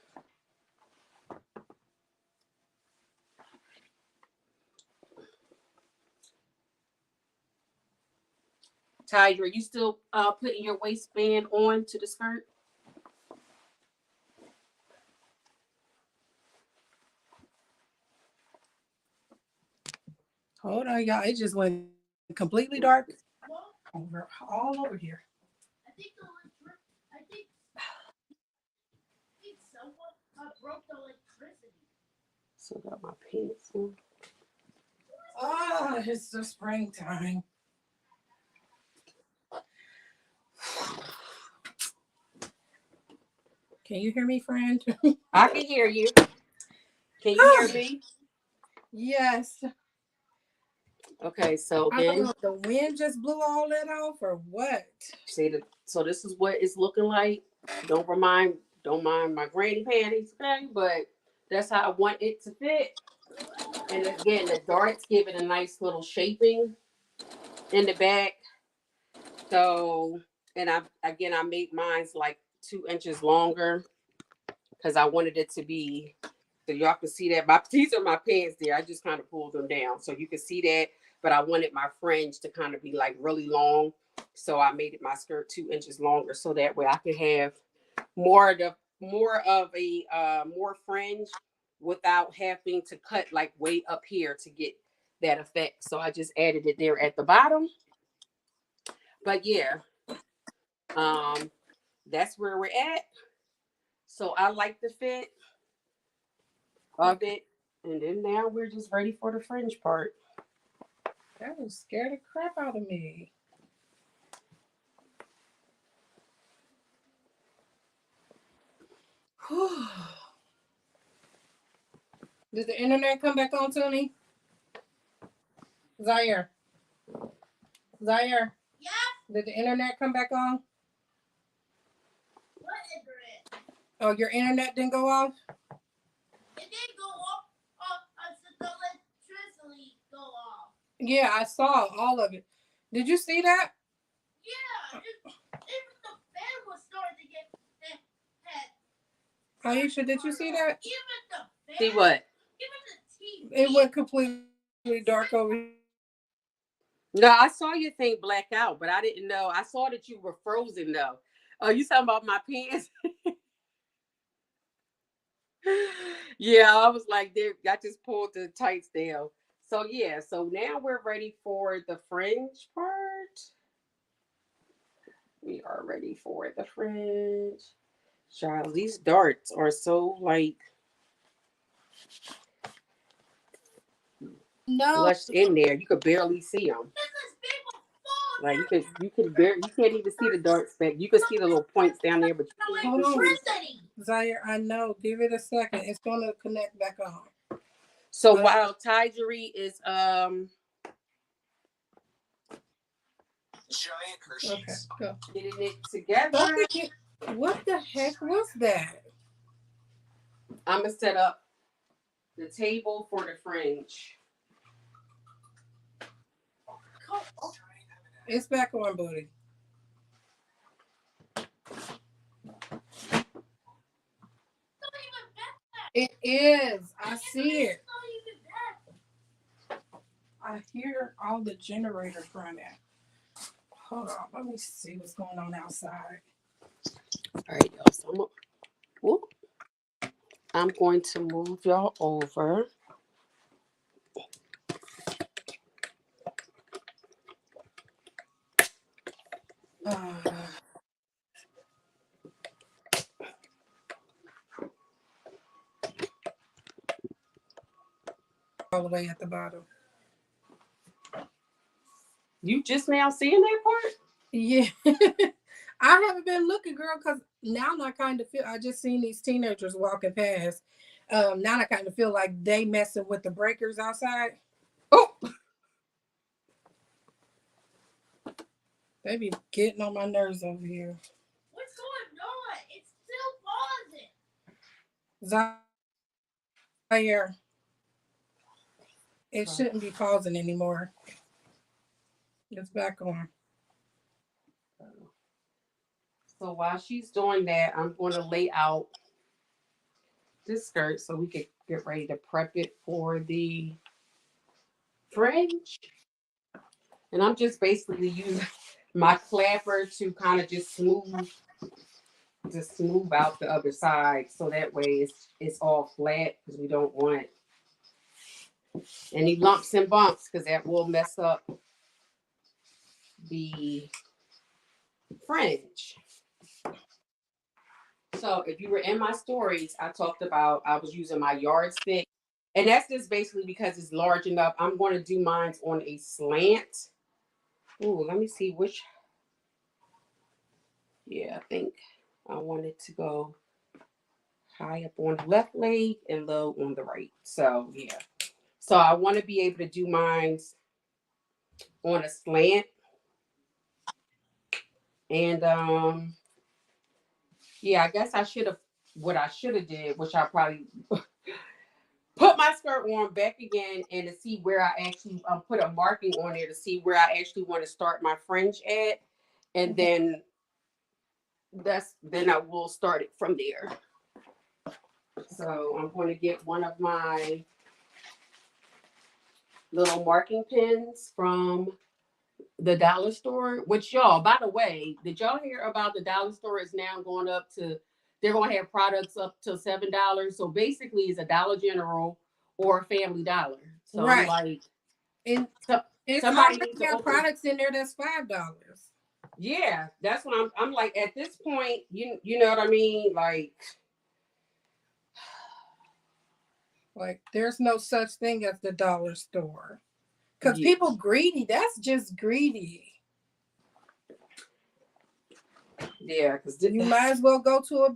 Tiger, are you still putting your waistband on to the skirt? Hold on, y'all. It just went completely dark all over here. I think someone broke the electricity. So got my pants on. Oh, it's the springtime. Can you hear me, friend? I can hear you. Can you hear me? Yes. Okay, so I don't again, know if the wind just blew all that off or what. so this is what it's looking like. Don't mind my granny panties, okay? But that's how I want it to fit. And again, the darts give it a nice little shaping in the back. So, and I made mine's like 2 inches longer because I wanted it to be so y'all can see that. These are my pants there. I just kind of pulled them down so you can see that. But I wanted my fringe to kind of be like really long. So I made it my skirt 2 inches longer so that way I could have more of a more fringe without having to cut like way up here to get that effect. So I just added it there at the bottom. But yeah, that's where we're at. So I like the fit of it. And then now we're just ready for the fringe part. That was scared the crap out of me. Did the internet come back on, Tony? Zaire. Zaire. Yeah. Did the internet come back on? What internet? Oh, your internet didn't go off? It did go off. The electricity go off. Yeah, I saw all of it. Did you see that? Yeah. Even the fan was starting to get hit. Aisha, did you see that? Even the fan. See what? Even the TV. It went completely dark over here. No, I saw your thing black out, but I didn't know. I saw that you were frozen though. Oh, you talking about my pants? Yeah, I was like, there. I just pulled the tights down. So yeah, so now we're ready for the fringe part. We are ready for the fringe. Child, these darts are so like flushed in there. You could barely see them. Like you can't even see the darts back. You can see the little points down there, but you can't Hold on. see. Zaire, I know. Give it a second. It's gonna connect back on. So while Tigery is Okay, go. getting it together, What the heck was that? I'm gonna set up the table for the fringe. It's back on, buddy. It is. I see it. I hear all the generators running. Hold on. Let me see what's going on outside. All right, y'all. So I'm going to move y'all over. All the way at the bottom. You just now seeing that part? Yeah. I haven't been looking, girl, because now I kind of feel, I just seen these teenagers walking past. Now I kind of feel like they messing with the breakers outside. Oh, They be getting on my nerves over here. What's going on? It's still pausing. Zaire, it shouldn't be pausing anymore. It's back on. so while she's doing that, I'm going to lay out this skirt so we can get ready to prep it for the fringe. And I'm just basically using my clapper to kind of just smooth out the other side, so that way it's all flat, because we don't want any lumps and bumps, because that will mess up the fringe. So if you were in my stories, I talked about I was using my yardstick, and that's just basically because it's large enough. I'm going to do mine on a slant. Ooh, let me see which. Yeah, I think I want it to go high up on the left leg and low on the right. So yeah. So I want to be able to do mine on a slant. And yeah, I guess I should have did, which I probably put my skirt on back again, and to see where I actually put a marking on there to see where I actually want to start my fringe at, and then I will start it from there. So I'm going to get one of my little marking pins from the dollar store, which, y'all, by the way, did y'all hear about the dollar store is now going up to, they're going to have products up to $7. So basically it's a Dollar General or a Family Dollar. So right. I'm like, and it's somebody already needs to got products in there that's $5. Yeah, that's what I'm like, at this point, you know what I mean? Like there's no such thing as the dollar store. Because people greedy. That's just greedy. Yeah, because you might as well go to a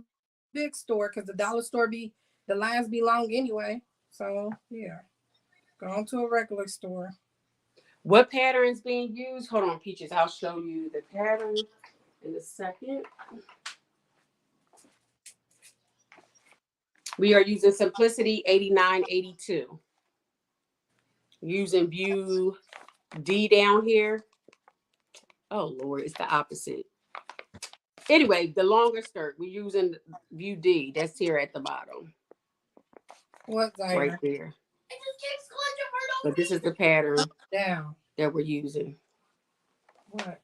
big store, because the dollar store the lines be long anyway. So yeah, go on to a regular store. What pattern is being used? Hold on, Peaches. I'll show you the pattern in a second. We are using Simplicity 8982. Using View D down here. Oh Lord, it's the opposite. Anyway, the longer skirt, we're using View D. That's here at the bottom. What's that? Right there. But this is the pattern down that we're using. What?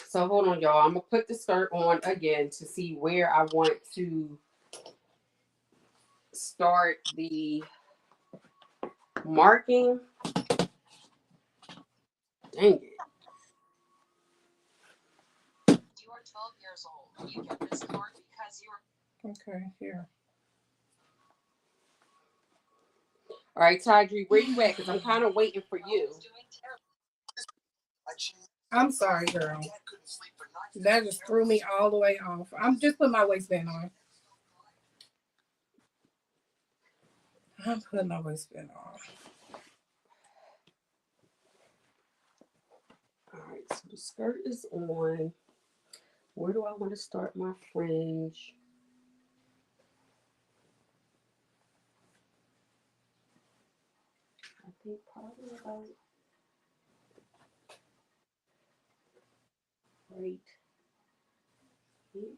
So hold on, y'all. I'm gonna put the skirt on again to see where I want to start the marking. Dang it. You are 12 years old. You get this card because you're... Okay, here. All right, Tydri, where you at? Because I'm kind of waiting for you. I'm sorry, girl. That just threw me all the way off. I'm just putting my waistband on. I'm putting my waistband on. All right, so the skirt is on. Where do I want to start my fringe? I think probably about right here.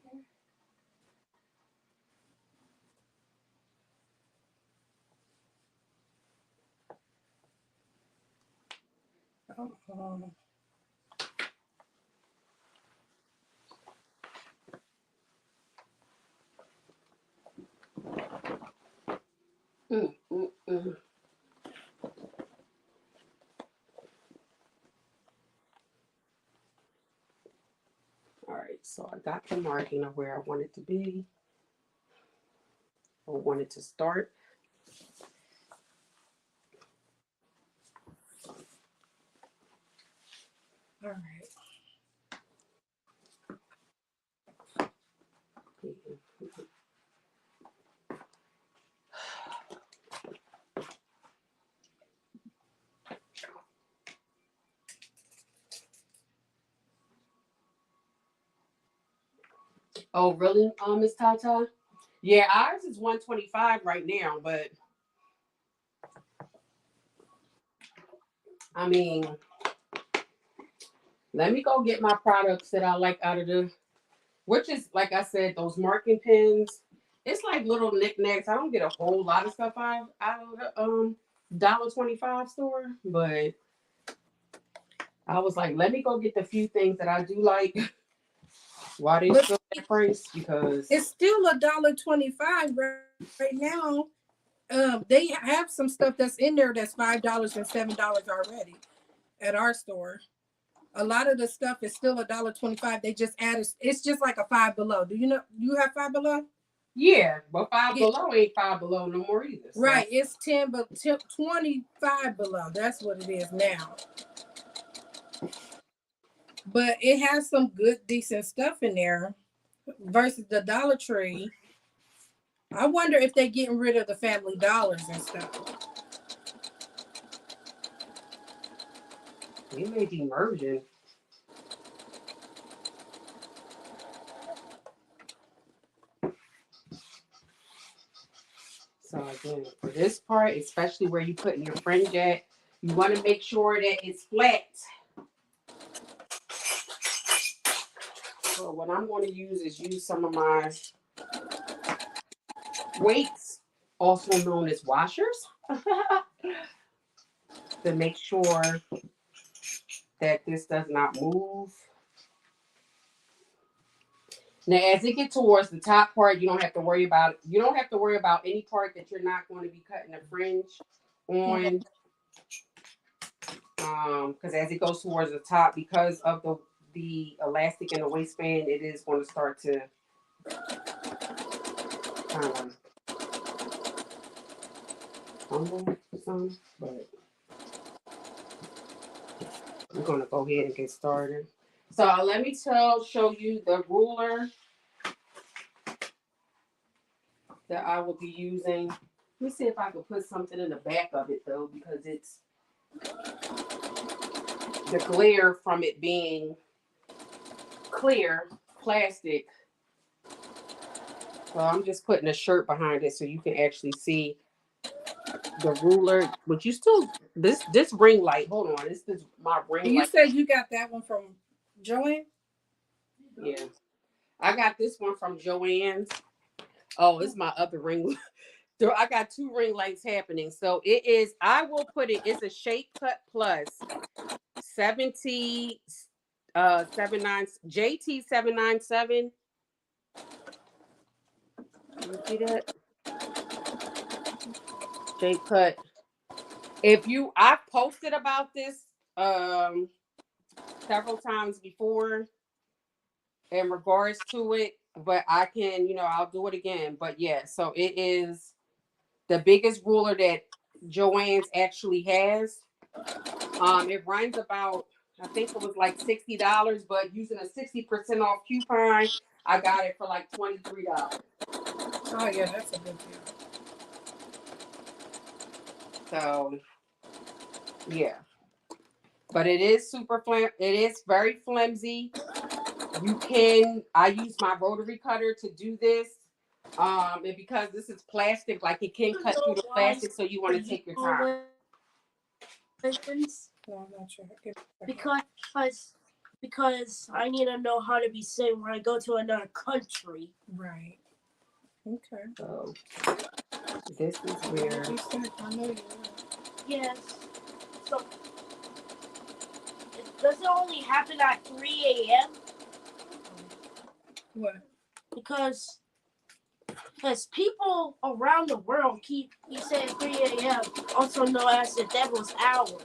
So I got the marking of where I want it to be. Or want it to start. All right. Oh, really, Miss Tata? Yeah, ours is 125 right now, but I mean, let me go get my products that I like out of the, which is like I said, those marking pens. It's like little knickknacks. I don't get a whole lot of stuff out of the $1.25 store, but I was like, let me go get the few things that I do like while they But still at price because it's still $1.25 right now. They have some stuff that's in there that's $5 and $7 already at our store. A lot of the stuff is still $1.25. They just added. It's just like a Five Below. Do you know? You have Five Below? yeah, but Five Yeah. Below ain't Five Below no more either. So. Right. It's 10, but 25 below. That's what it is now. But it has some good, decent stuff in there versus the Dollar Tree. I wonder if they're getting rid of the Family Dollars and stuff. They may be merging. So again, for this part, especially where you putting your fringe at, you want to make sure that it's flat. So what I'm going to use some of my weights, also known as washers, to make sure that this does not move. Now, as it gets towards the top part, you don't have to worry about any part that you're not going to be cutting a fringe on. Because as it goes towards the top, because of the elastic in the waistband, it is going to start to kind of crumble some. But we're going to go ahead and get started. So let me show you the ruler that I will be using. Let me see if I can put something in the back of it though, because it's the glare from it being clear plastic. So I'm just putting a shirt behind it so you can actually see the ruler. But you still this ring light. Hold on, this is my ring And you light. said you got that one from Joanne? Yeah, I got this one from Joann's. Oh, it's my other ring. So I got two ring lights happening. So it is. I will put it. It's a Shape Cut Plus 70 79 JT 797. You see that? Shape Cut. I've posted about this several times before in regards to it, but I can, I'll do it again. But yeah, so it is the biggest ruler that Joann's actually has. It runs about, I think it was like $60, but using a 60% off coupon, I got it for like $23. Oh yeah, that's a good deal. So yeah. But it is it is very flimsy. I use my rotary cutter to do this. And because this is plastic, like it can cut through the plastic, so you want to take your time. No, I'm not sure. Because I need to know how to be safe when I go to another country. Right. Okay. So this is where I know you. Yes. So does it only happen at 3 a.m.? What? Because people around the world keep saying 3 a.m., also known as the devil's hour.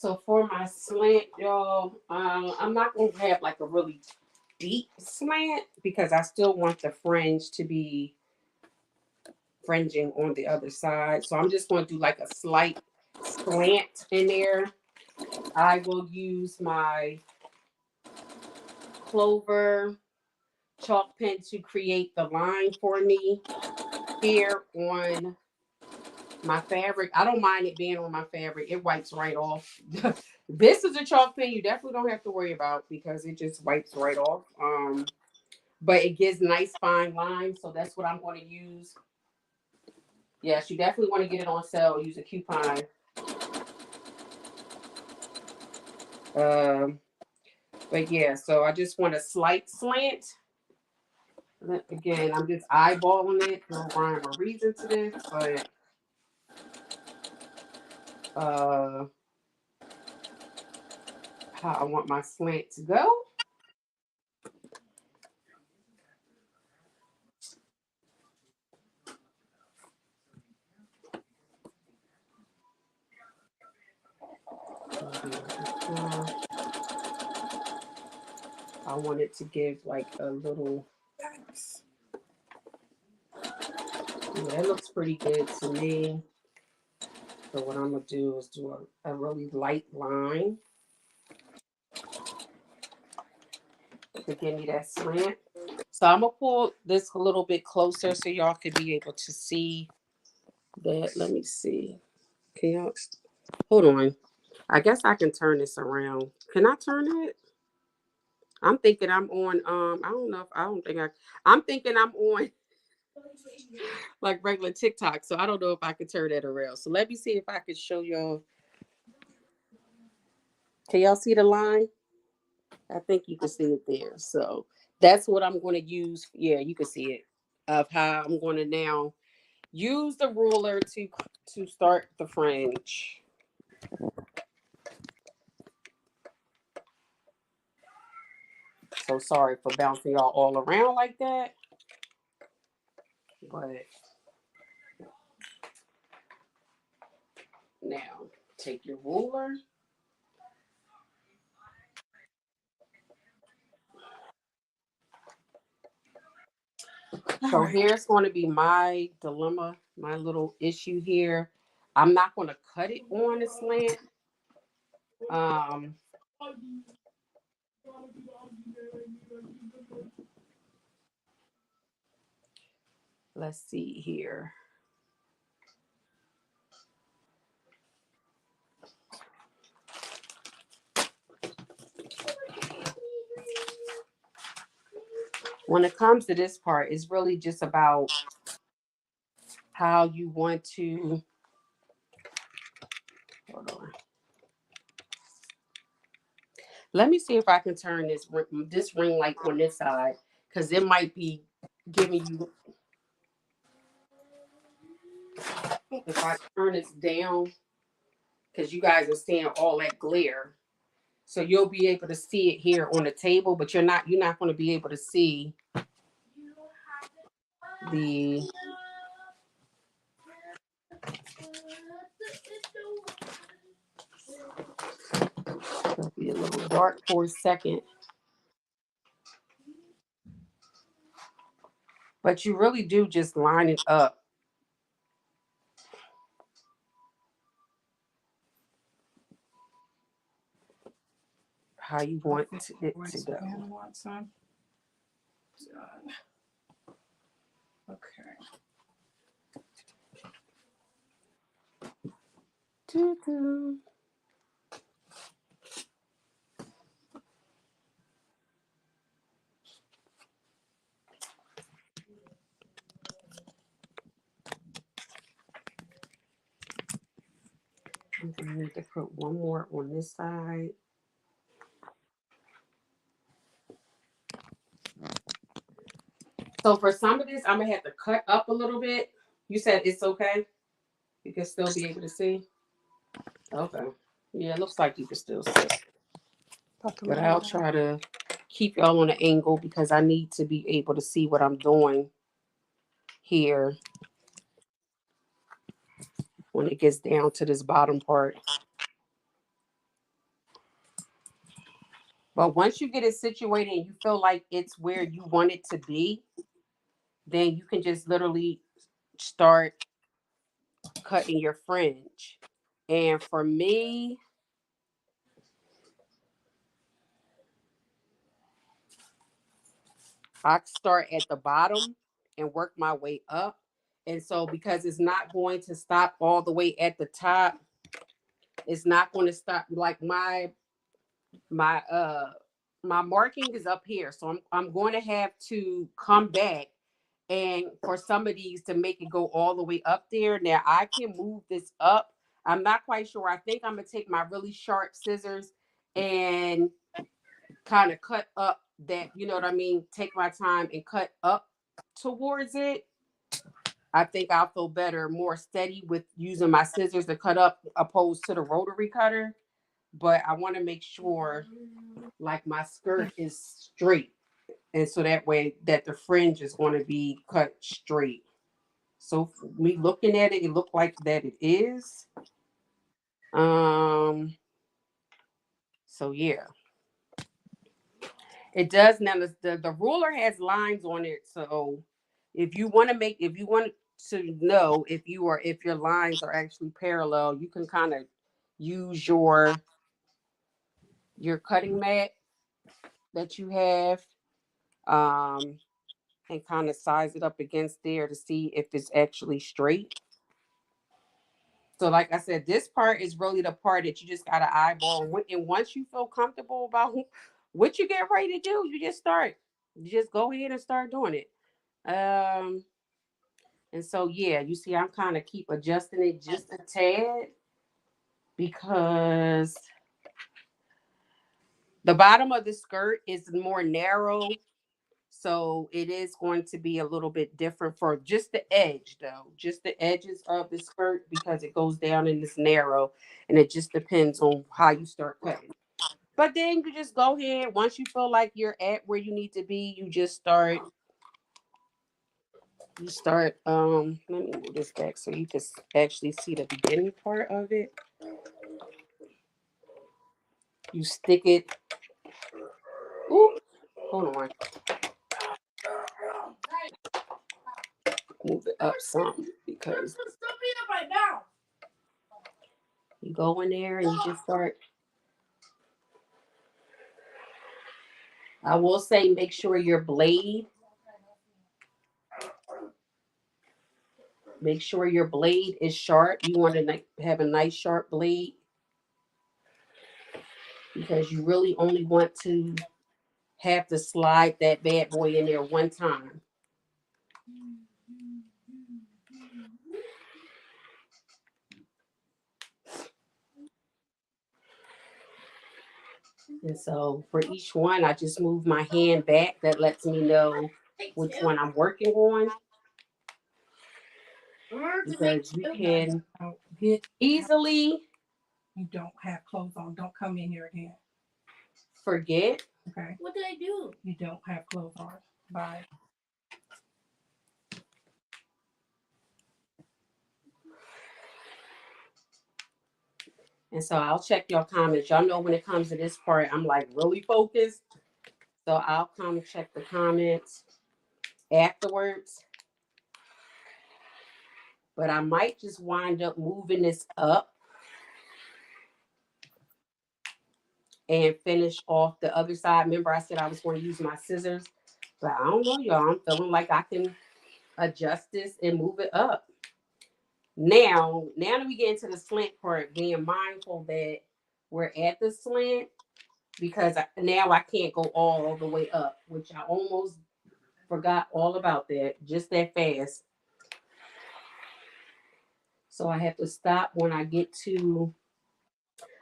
So for my slant, y'all, I'm not gonna have like a really deep slant because I still want the fringe to be fringing on the other side. So I'm just going to do like a slight slant in there. I will use my Clover chalk pen to create the line for me here on my fabric. I don't mind it being on my fabric. It wipes right off. This is a chalk pen you definitely don't have to worry about because it just wipes right off. But it gives nice fine lines, so that's what I'm going to use. Yes, you definitely want to get it on sale. Use a coupon. But yeah, so I just want a slight slant. Again, I'm just eyeballing it. No rhyme or reason to this, but how I want my slant to go. I want it to give like a little. Yeah, it looks pretty good to me. So what I'm gonna do is do a really light line to give me that slant. So I'm gonna pull this a little bit closer so y'all can be able to see that. Let me see. Can y'all hold on? I guess I can turn this around. Can I turn it? I'm thinking I'm on I don't know if I don't think I'm thinking I'm on like regular TikTok. So I don't know if I can turn that around. So let me see if I can show y'all. Can y'all see the line? I think you can see it there. So that's what I'm going to use. Yeah, you can see it of how I'm going to now use the ruler to start the fringe. So sorry for bouncing y'all all around like that. But now take your ruler. So here's going to be my dilemma, my little issue here. I'm not going to cut it on the slant. Let's see here. When it comes to this part, it's really just about how you want to. Hold on. Let me see if I can turn this ring light on this side because it might be giving you. If I turn this down, because you guys are seeing all that glare, so you'll be able to see it here on the table, but you're not going to be able to see the. It'll be a little dark for a second. But you really do just line it up. How you want it to go. Okay. Doo-doo. I need to put one more on this side. So for some of this, I'm gonna have to cut up a little bit. You said it's okay. You can still be able to see. Okay. Yeah, it looks like you can still see. But I'll try to keep y'all on an angle because I need to be able to see what I'm doing here when it gets down to this bottom part. But once you get it situated and you feel like it's where you want it to be, then you can just literally start cutting your fringe. And for me, I start at the bottom and work my way up. And so because it's not going to stop all the way at the top, it's not going to stop like my my marking is up here. So I'm going to have to come back and for some of these to make it go all the way up there. Now I can move this up. I'm not quite sure. I think I'm gonna take my really sharp scissors and kind of cut up that, you know what I mean? Take my time and cut up towards it. I think I'll feel better, more steady with using my scissors to cut up opposed to the rotary cutter. But I want to make sure like my skirt is straight. And so that way that the fringe is going to be cut straight. So for me looking at it, it looked like that it is. Um, so yeah. It does now. The ruler has lines on it, so if you want to know if your lines are actually parallel, you can kind of use your cutting mat that you have, um, and kind of size it up against there to see if it's actually straight. So, like I said, this part is really the part that you just got to eyeball. And once you feel comfortable about what you get ready to do, you just start. You just go ahead and start doing it. Um, and so yeah, you see, I'm kind of keep adjusting it just a tad because the bottom of the skirt is more narrow. So it is going to be a little bit different for just the edge, though, just the edges of the skirt because it goes down in this narrow, and it just depends on how you start cutting. But then you just go ahead once you feel like you're at where you need to be. You just start. You start. Let me move this back so you can actually see the beginning part of it. You stick it. Ooh, hold on. Move it up some because you go in there and you just start. I will say make sure your blade, make sure your blade is sharp. You want to have a nice sharp blade because you really only want to have to slide that bad boy in there one time. And so for each one, I just move my hand back. That lets me know which one I'm working on because you can Get easily you don't have clothes on. Don't come in here again. forget. Okay. What did I do? You don't have clothes on. Bye. And so I'll check your comments. Y'all know when it comes to this part, I'm like really focused. So I'll come check the comments afterwards. But I might just wind up moving this up and finish off the other side. Remember, I said I was going to use my scissors, but I don't know, y'all. I'm feeling like I can adjust this and move it up. Now that we get into the slant part, being mindful that we're at the slant because now I can't go all the way up, which I almost forgot all about that just that fast. So I have to stop when I get to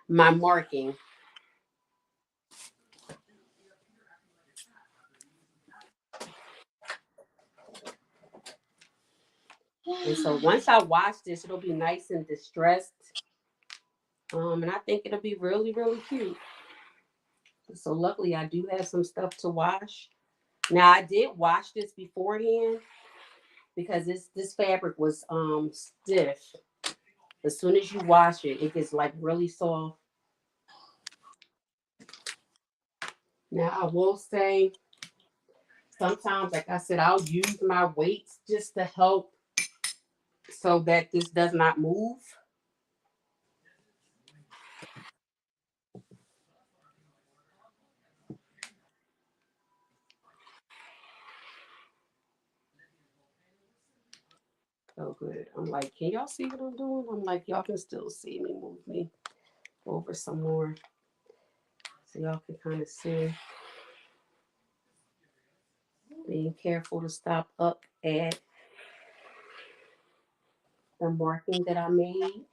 my marking. And so once I wash this, it'll be nice and distressed. And I think it'll be really, really cute. So luckily I do have some stuff to wash. Now I did wash this beforehand because this fabric was stiff. As soon as you wash it, it gets like really soft. Now I will say sometimes, like I said, I'll use my weights just to help so that this does not move. Oh, good. I'm like, can y'all see what I'm doing? I'm like, y'all can still see me. Move me over some more so y'all can kind of see. Being careful to stop up at the marking that I made.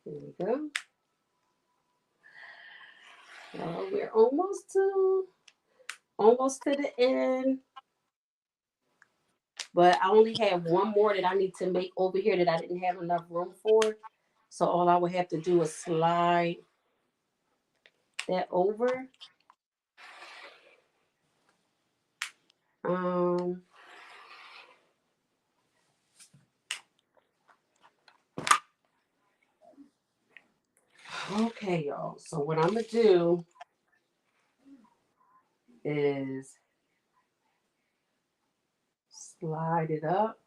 There we go. We're almost to the end. But I only have one more that I need to make over here that I didn't have enough room for. So all I would have to do is slide that over. Um, okay, y'all. So what I'm gonna do is slide it up.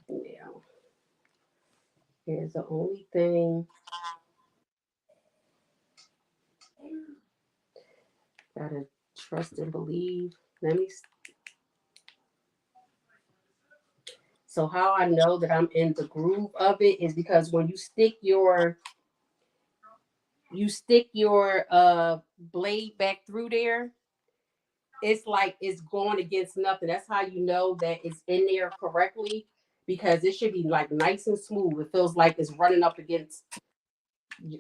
Now, here's the only thing. Gotta trust and believe. Let me. So how I know that I'm in the groove of it is because when you stick your blade back through there, it's like it's going against nothing. That's how you know that it's in there correctly because it should be like nice and smooth. It feels like it's running up against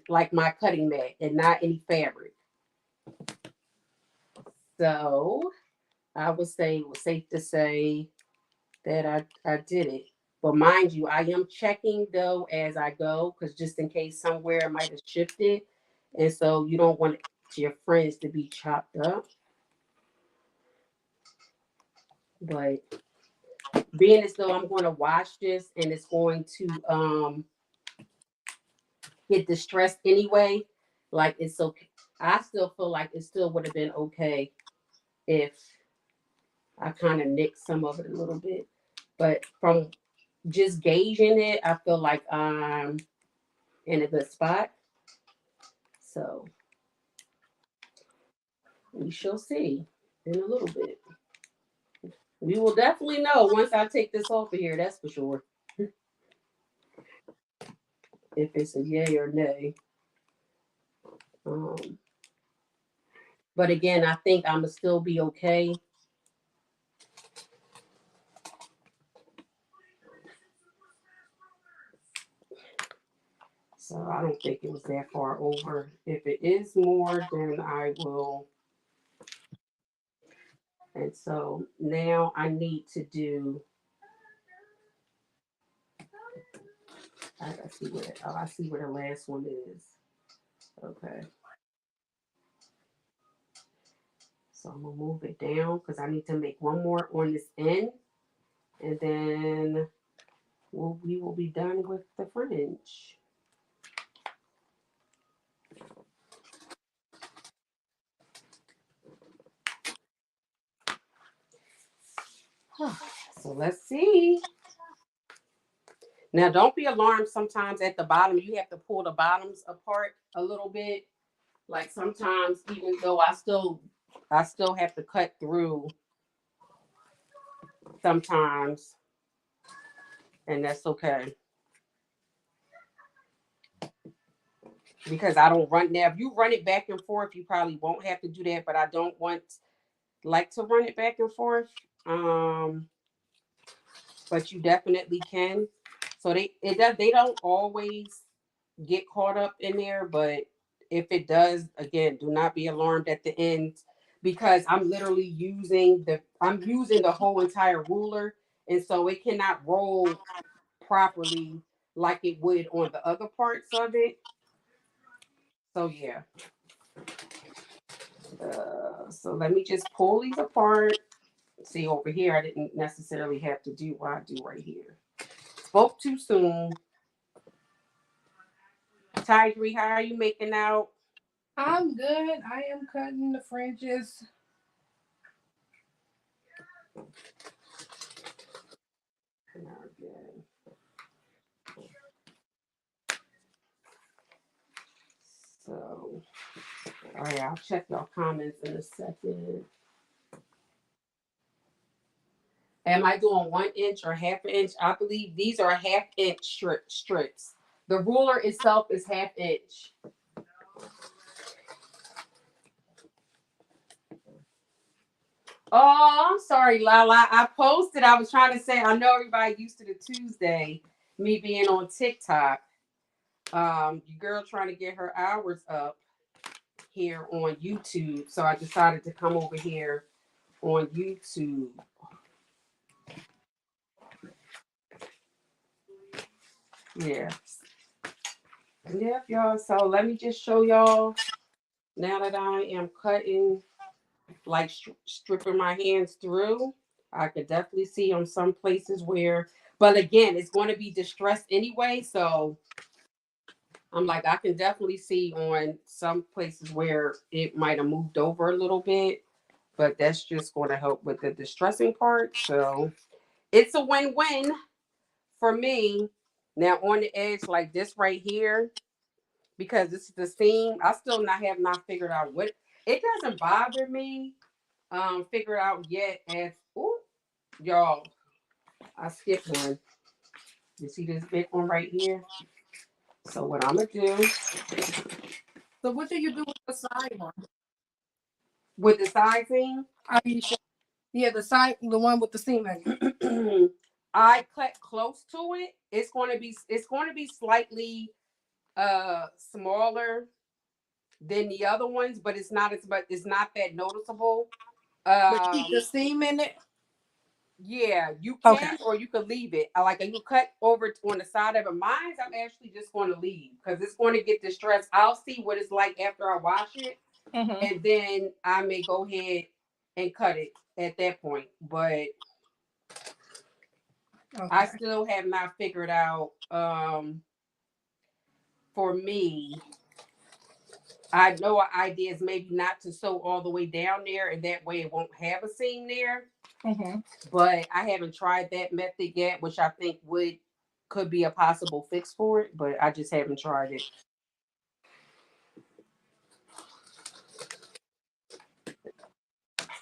like my cutting mat and not any fabric. So I would say it was safe to say that I did it. But mind you, I am checking though as I go because just in case somewhere I might have shifted. And so you don't want your friends to be chopped up. But being as though I'm going to wash this and it's going to get distressed anyway, like it's okay. I still feel like it still would have been okay if I kind of nicked some of it a little bit. But from just gauging it, I feel like I'm in a good spot. So we shall see in a little bit. We will definitely know once I take this off of here, that's for sure. If it's a yay or nay. Um, but again, I think I'm gonna still be okay. So I don't think it was that far over. If it is more, then I will. And so now I need to do. I see where. Oh, I see where the last one is. Okay. So I'm gonna move it down because I need to make one more on this end, and then we will be done with the fringe. So let's see. Now, don't be alarmed. Sometimes at the bottom, you have to pull the bottoms apart a little bit. Like sometimes, even though I still have to cut through sometimes, and that's okay because I don't run now. If you run it back and forth, you probably won't have to do that. But I don't want like to run it back and forth. But you definitely can. So they don't always get caught up in there, but if it does, again, do not be alarmed at the end because I'm literally using the whole entire ruler, and so it cannot roll properly like it would on the other parts of it. So yeah. So let me just pull these apart. See over here, I didn't necessarily have to do what I do right here. Spoke too soon. Tyree, how are you making out? I'm good. I am cutting the fringes. Okay. So, all right, I'll check your comments in a second. Am I doing 1 inch or half an inch? I believe these are half-inch strips. The ruler itself is half-inch. Oh, I'm sorry, Lala. I posted. I was trying to say, I know everybody used to the Tuesday, me being on TikTok. Your girl trying to get her hours up here on YouTube. So I decided to come over here on YouTube. Yeah. Yep, y'all. So let me just show y'all now that I am cutting, like stripping my hands through. I could definitely see on some places where, but again, it's going to be distressed anyway. So I'm like, I can definitely see on some places where it might have moved over a little bit, but that's just going to help with the distressing part. So it's a win-win for me. Now on the edge, like this right here, because this is the seam, I still have not figured out what it doesn't bother me. Figure out yet as ooh, y'all. I skipped one. You see this big one right here? So what I'm gonna do So what do you do with the side one? with the sizing, Are you sure? Yeah, the one with the seam in it. I cut close to it. It's going to be slightly smaller than the other ones, but it's not that noticeable. But keep the Um seam in it. yeah, you Okay. can or you could leave it. I like you cut over on the side of it. Mine's I'm actually just going to leave because it's going to get distressed. I'll see what it's like after I wash it, Mm-hmm. and then I may go ahead and cut it at that point. But I Okay. still have not figured out. For me, I know an idea is maybe not to sew all the way down there, and that way it won't have a seam there. Mm-hmm. But I haven't tried that method yet, which I think could be a possible fix for it. But I just haven't tried it.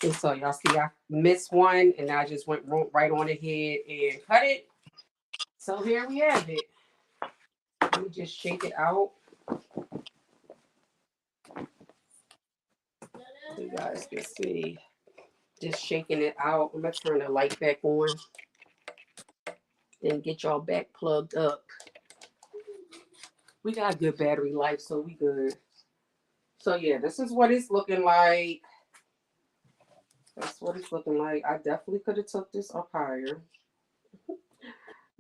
And so y'all see, I missed one, and I just went right on ahead and cut it. So here we have it. Let me just shake it out. So you guys can see. Just shaking it out. I'm gonna turn the light back on and get y'all back plugged up. We got good battery life, so we good. So yeah, this is what it's looking like. That's what it's looking like. I definitely could have took this up higher.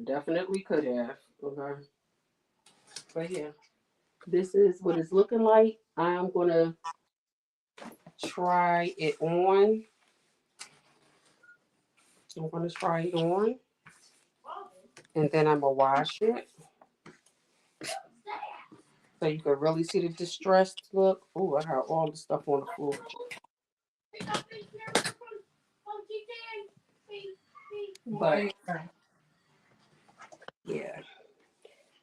Definitely could have. Okay. But yeah, this is what it's looking like. I'm gonna try it on. I'm gonna try it on, and then I'm gonna wash it so you can really see the distressed look. Oh, I got all the stuff on the floor. But yeah,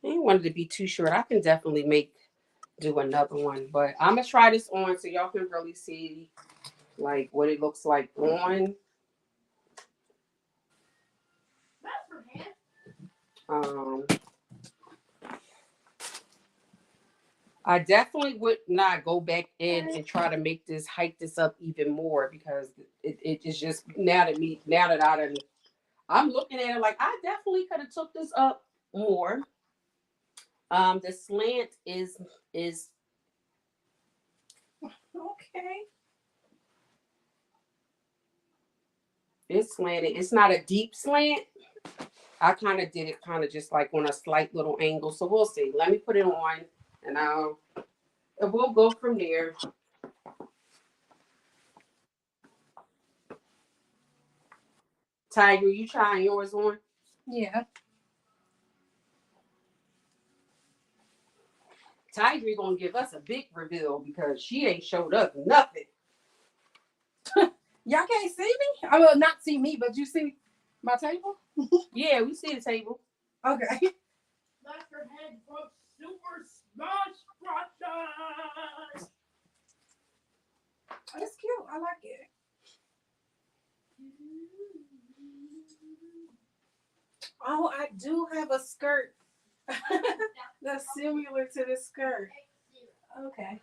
I didn't want it to be too short. I can definitely do another one, but I'm gonna try this on so y'all can really see like what it looks like on. Um, I definitely would not go back in and try to hike this up even more because it is just now that I'm looking at it like I definitely could have took this up more. The slant is Okay. it's slanted. It's not a deep slant. I kind of did it kind of just like on a slight little angle. So we'll see. Let me put it on and I'll And we'll go from there. Tiger, you trying yours on? Yeah. Tiger gonna give us a big reveal because she ain't showed us nothing. Y'all can't see me? I will not see me, but you see my table? Yeah, we see the table. Okay. Master Head from Super Smash Brothers. It's cute. I like it. Oh, I do have a skirt that's similar to this skirt. Okay.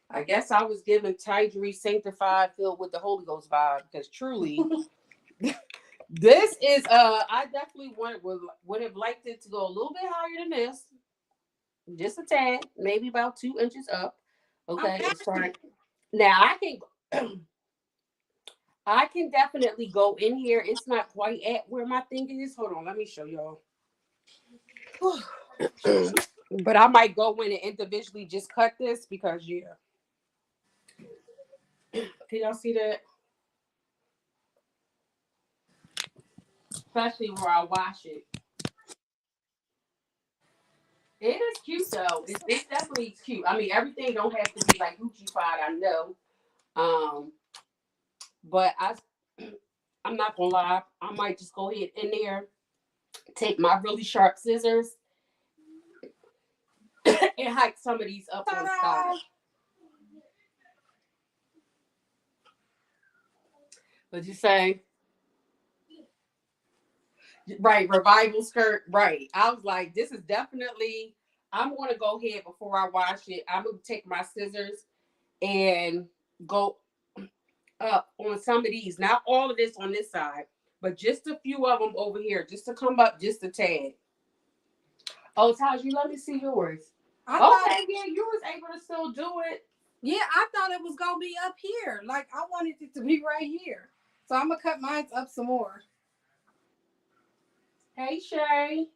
I guess I was giving Tigery sanctified, filled with the Holy Ghost vibe because truly, this is I definitely would have liked it to go a little bit higher than this, just a tad, maybe about 2 inches up. Okay, it's fine. Now I can definitely go in here. It's not quite at where my thing is. Hold on, let me show y'all. But I might go in and individually just cut this because yeah. Can y'all see that? Especially where I wash it. It is cute though. It's definitely cute. I mean, everything don't have to be like Gucci-fied, I know. But I'm not gonna lie. I might just go ahead in there, take my really sharp scissors, and hike some of these up on the side. What'd you say? Right, revival skirt. Right. I was like, this is definitely. I'm gonna go ahead before I wash it. I'm gonna take my scissors and go up on some of these. Not all of this on this side, but just a few of them over here, just to come up just a tad. Oh, Taj, you let me see yours. Okay, yeah, you was able to still do it. Yeah, I thought it was gonna be up here. Like I wanted it to be right here. So I'm gonna cut mine up some more. Hey, Shay.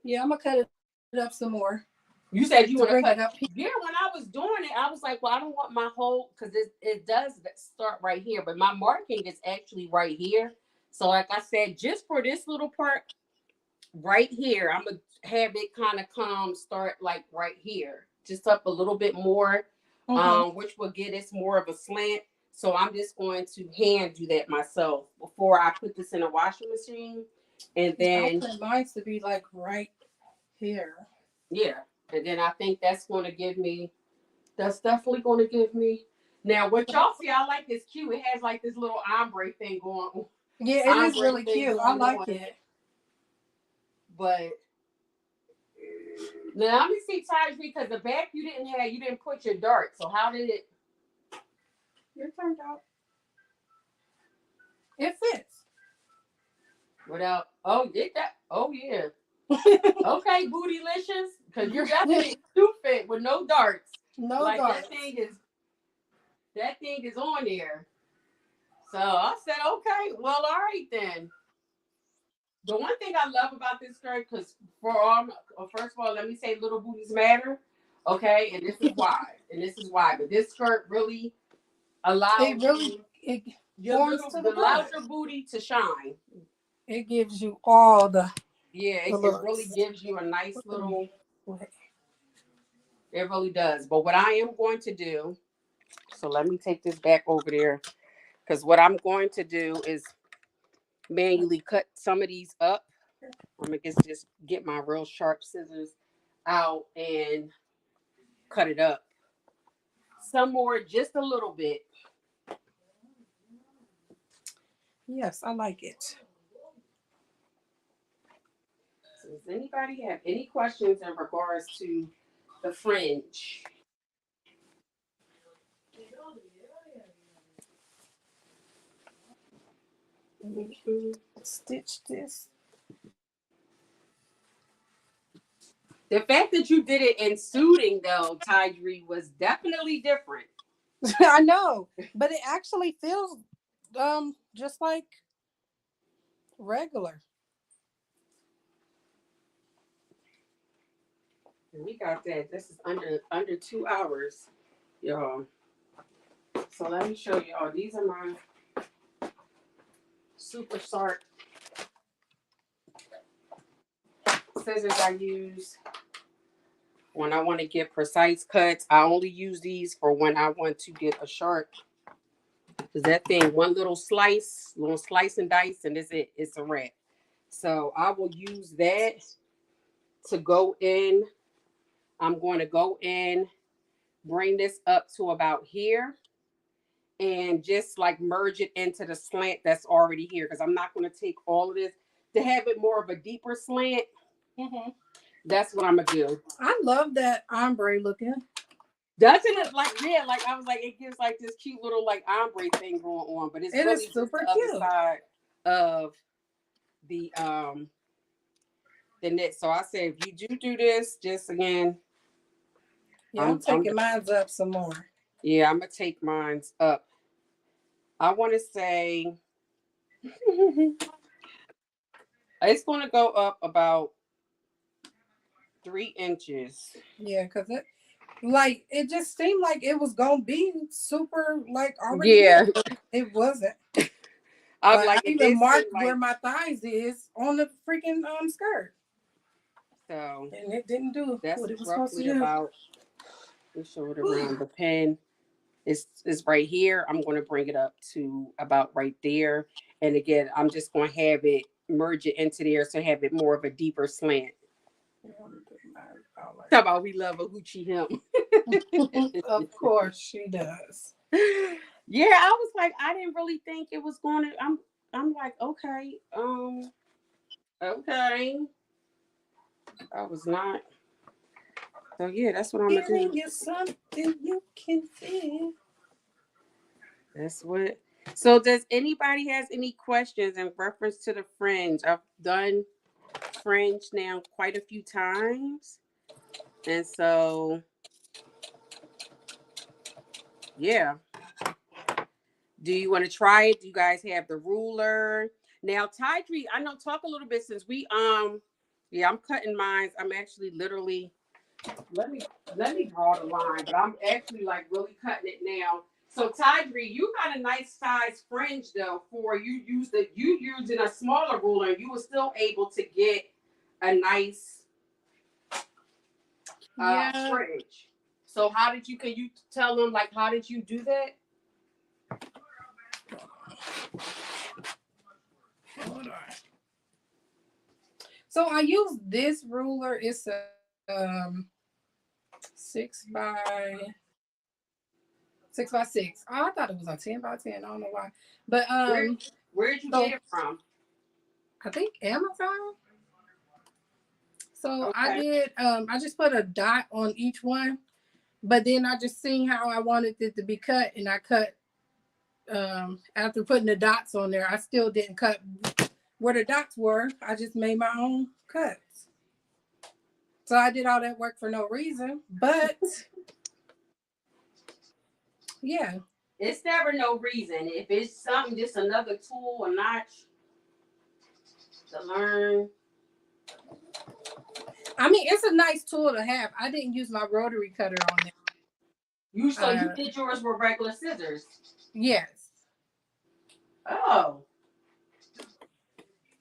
Yeah, I'm gonna cut it up some more. You said you want to cut it up here. Yeah, when I was doing it, I was like, well, I don't want my whole, because it does start right here, but my marking is actually right here. So like I said, just for this little part right here, I'm going to have it kind of start like right here, just up a little bit more, which will get us more of a slant. So I'm just going to hand do that myself before I put this in a washing machine. And then I want mine to be like right here. Yeah. And then I think that's definitely going to give me. Now, what y'all see, I like this cute. It has like this little ombre thing going on. Yeah, it is really cute. I like it. But now let me see, Taj, because the back you didn't put your dart. So how did it? It turned out. It fits. Without, oh, yeah. Okay, bootylicious, because you're definitely too fit with no darts. No like darts. That thing is on there. So I said, okay, well, all right then. The one thing I love about this skirt, because first of all, let me say little booties matter. Okay, and this is why. But this skirt really allows allows your booty to shine. It gives you all the it really gives you a nice little. It really does. But what I am going to do, so let me take this back over there, because what I'm going to do is manually cut some of these up. I'm gonna just get my real sharp scissors out and cut it up. Some more, just a little bit. Yes, I like it. So does anybody have any questions in regards to the fringe? Stitch this. The fact that you did it in suiting, though, Tydree, was definitely different. I know, but it actually feels just like regular. And we got that. This is under 2 hours, y'all. So let me show y'all. These are my super sharp scissors I use when I want to get precise cuts. I only use these for when I want to get a sharp. Because that thing, one little slice and dice, and it's a wrap. So I will use that to go in. I'm going to go in, bring this up to about here, and just like merge it into the slant that's already here. Because I'm not going to take all of this to have it more of a deeper slant. Mm-hmm. That's what I'm gonna do. I love that ombre looking. Doesn't it like like I was like it gives like this cute little like ombre thing going on, but it's really just super the cute. other side of the knit. So I say if you do this, just again. Yeah, I'm taking mine up some more. Yeah, I'm gonna take mine up. I want to say it's gonna go up about 3 inches. Yeah, because it just seemed like it was gonna be super like already. Yeah, it wasn't. I'm like I even marked where my thighs is on the freaking skirt. So and it didn't do that's what it was supposed to roughly do. about. Let me show it around. The pen is right here. I'm going to bring it up to about right there, and again, I'm just going to have it merge it into there so have it more of a deeper slant. Talk about we love a hoochie hem. Of course she does. Yeah, I was like, I didn't really think it was going to. I'm like, okay, okay. I was not. So yeah, that's what I'm gonna do. You something you can feel. That's what. So does anybody has any questions in reference to the Fringe? I've done Fringe now quite a few times, and so yeah. Do you want to try it? Do you guys have the ruler? Now, Tydri, I know talk a little bit since we yeah, I'm cutting mine. I'm actually literally let me draw the line, but I'm actually like really cutting it now. So Tydri, you got a nice size fringe though for you using a smaller ruler, and you were still able to get a nice fringe. So can you tell them like how did you do that? Hold on. So I use this ruler. It's a 6x6. Oh, I thought it was a 10x10. I don't know why. But where'd you get it from? I think Amazon. So okay. I did I just put a dot on each one, but then I just seen how I wanted it to be cut, and I cut after putting the dots on there. I still didn't cut where the dots were. I just made my own cuts. So I did all that work for no reason, but yeah. It's never no reason. If it's something, just another tool or notch to learn. I mean, it's a nice tool to have. I didn't use my rotary cutter on it. You did yours with regular scissors? Yes. Oh.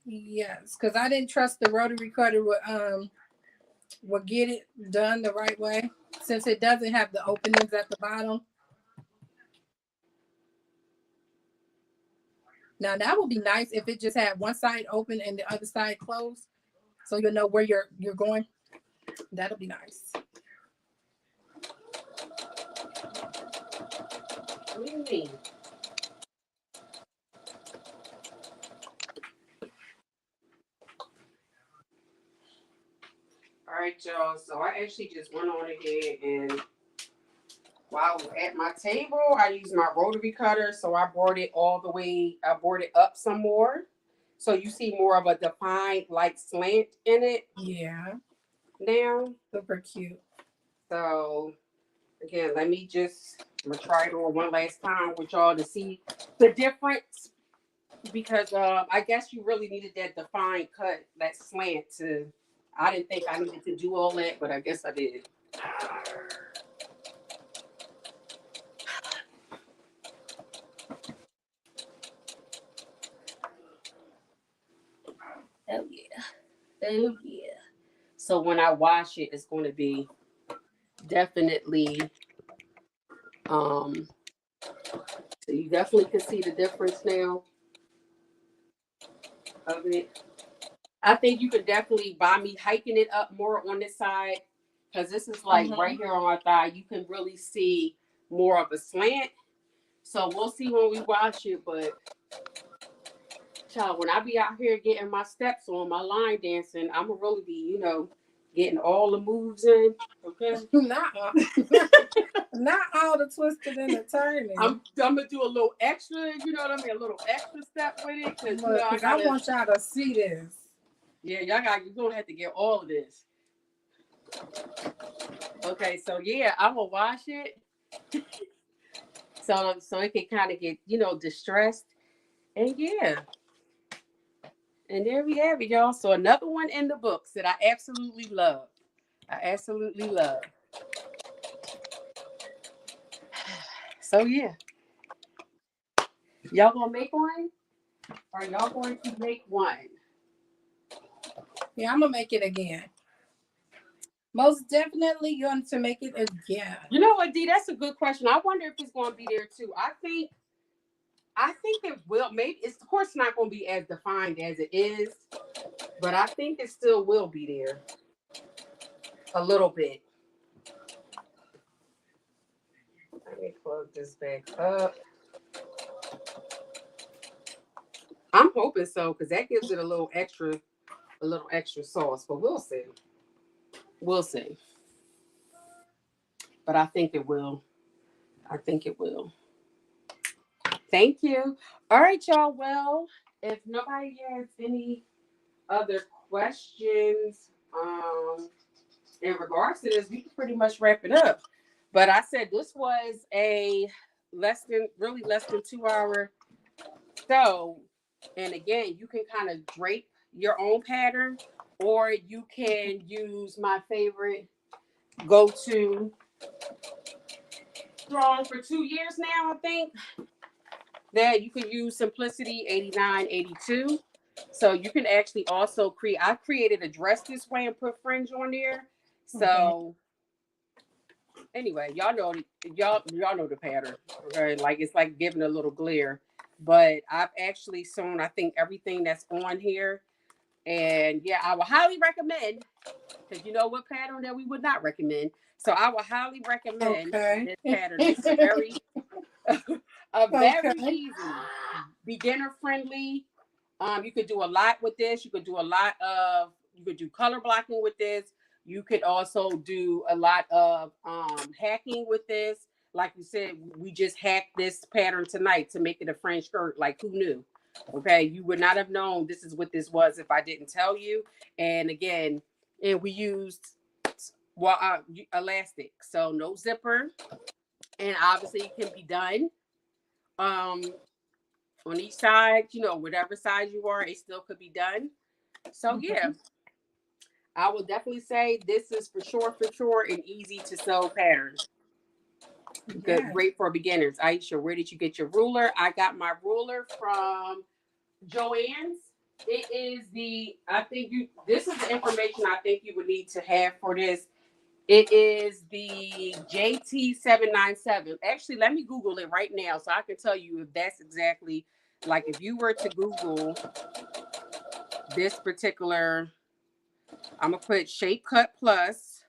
Yes, because I didn't trust the rotary cutter would get it done the right way, since it doesn't have the openings at the bottom. Now that would be nice if it just had one side open and the other side closed, so you'll know where you're going. That'll be nice. What do you mean? All right, y'all. So I actually just went on ahead and while at my table, I used my rotary cutter. So I brought it all the way. I brought it up some more. So you see more of a defined like slant in it. Yeah. Now. Super cute. So again, I'm gonna try it on one last time with y'all to see the difference. Because I guess you really needed that defined cut, that slant to I didn't think I needed to do all that, but I guess I did. Oh yeah. Oh yeah. So when I wash it, it's going to be definitely so you definitely can see the difference now of it. I think you could definitely, by me hiking it up more on this side, because this is like right here on our thigh, you can really see more of a slant. So we'll see when we wash it, but child, when I be out here getting my steps on, my line dancing, I'm gonna really be, getting all the moves in. Okay. Not all the twisted and the turning. I'm gonna do a little extra, you know what I mean, a little extra step with it, because I want y'all to see this. Yeah, you're gonna have to get all of this. Okay, so yeah, I'm gonna wash it, so it can kind of get distressed, and yeah, and there we have it, y'all. So another one in the books that I absolutely love. I absolutely love. So yeah, y'all gonna make one, or y'all going to make one? Yeah, I'm gonna make it again. Most definitely going to make it again. You know what, D? That's a good question. I wonder if it's going to be there too. I think it will. Maybe it's of course not going to be as defined as it is, but I think it still will be there a little bit. Let me plug this back up. I'm hoping so, because that gives it a little extra sauce. But we'll see. We'll see. But I think it will. I think it will. Thank you. All right, y'all. Well, if nobody has any other questions in regards to this, we can pretty much wrap it up. But I said this was a less than 2 hour show. And again, you can kind of drape your own pattern, or you can use my favorite go-to strong for 2 years now, I think. That you can use Simplicity 8982. So you can actually also I created a dress this way and put fringe on there. So anyway, y'all know the pattern. Okay, like it's like giving a little glare. But I've actually sewn, I think, everything that's on here. And yeah, I would highly recommend, because you know what pattern that we would not recommend. So I would highly recommend this pattern. It's very very easy, beginner friendly. You could do a lot with this. You could do color blocking with this. You could also do a lot of hacking with this. Like you said, we just hacked this pattern tonight to make it a French skirt. Like, who knew? Okay, you would not have known this is what this was if I didn't tell you. And again, we used elastic, so no zipper, and obviously it can be done on each side. Whatever size you are, it still could be done. So yeah, I would definitely say this is for sure an easy to sew pattern. Good, great for beginners. Aisha, where did you get your ruler? I got my ruler from Joann's. It is this is the information I think you would need to have for this. It is the JT797. Actually, let me Google it right now so I can tell you if that's exactly, like, if you were to Google this particular, I'm going to put Shape Cut Plus.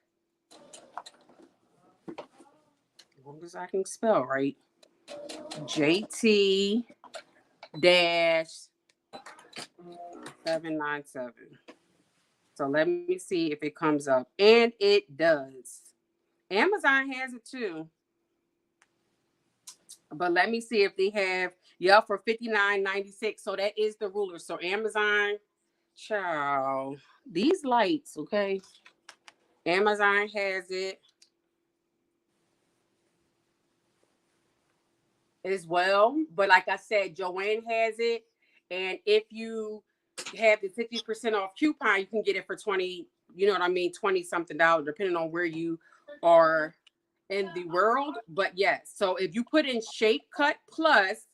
As long as I can spell right. JT 797. So let me see if it comes up. And it does. Amazon has it too. But let me see if they have, for $59.96. So that is the ruler. So Amazon, child, these lights, okay? Amazon has it as well. But like I said, Joann has it. And if you have the 50% off coupon, you can get it for $20 you know what I mean, $20-something, depending on where you are in the world. But yes, so if you put in Shape Cut Plus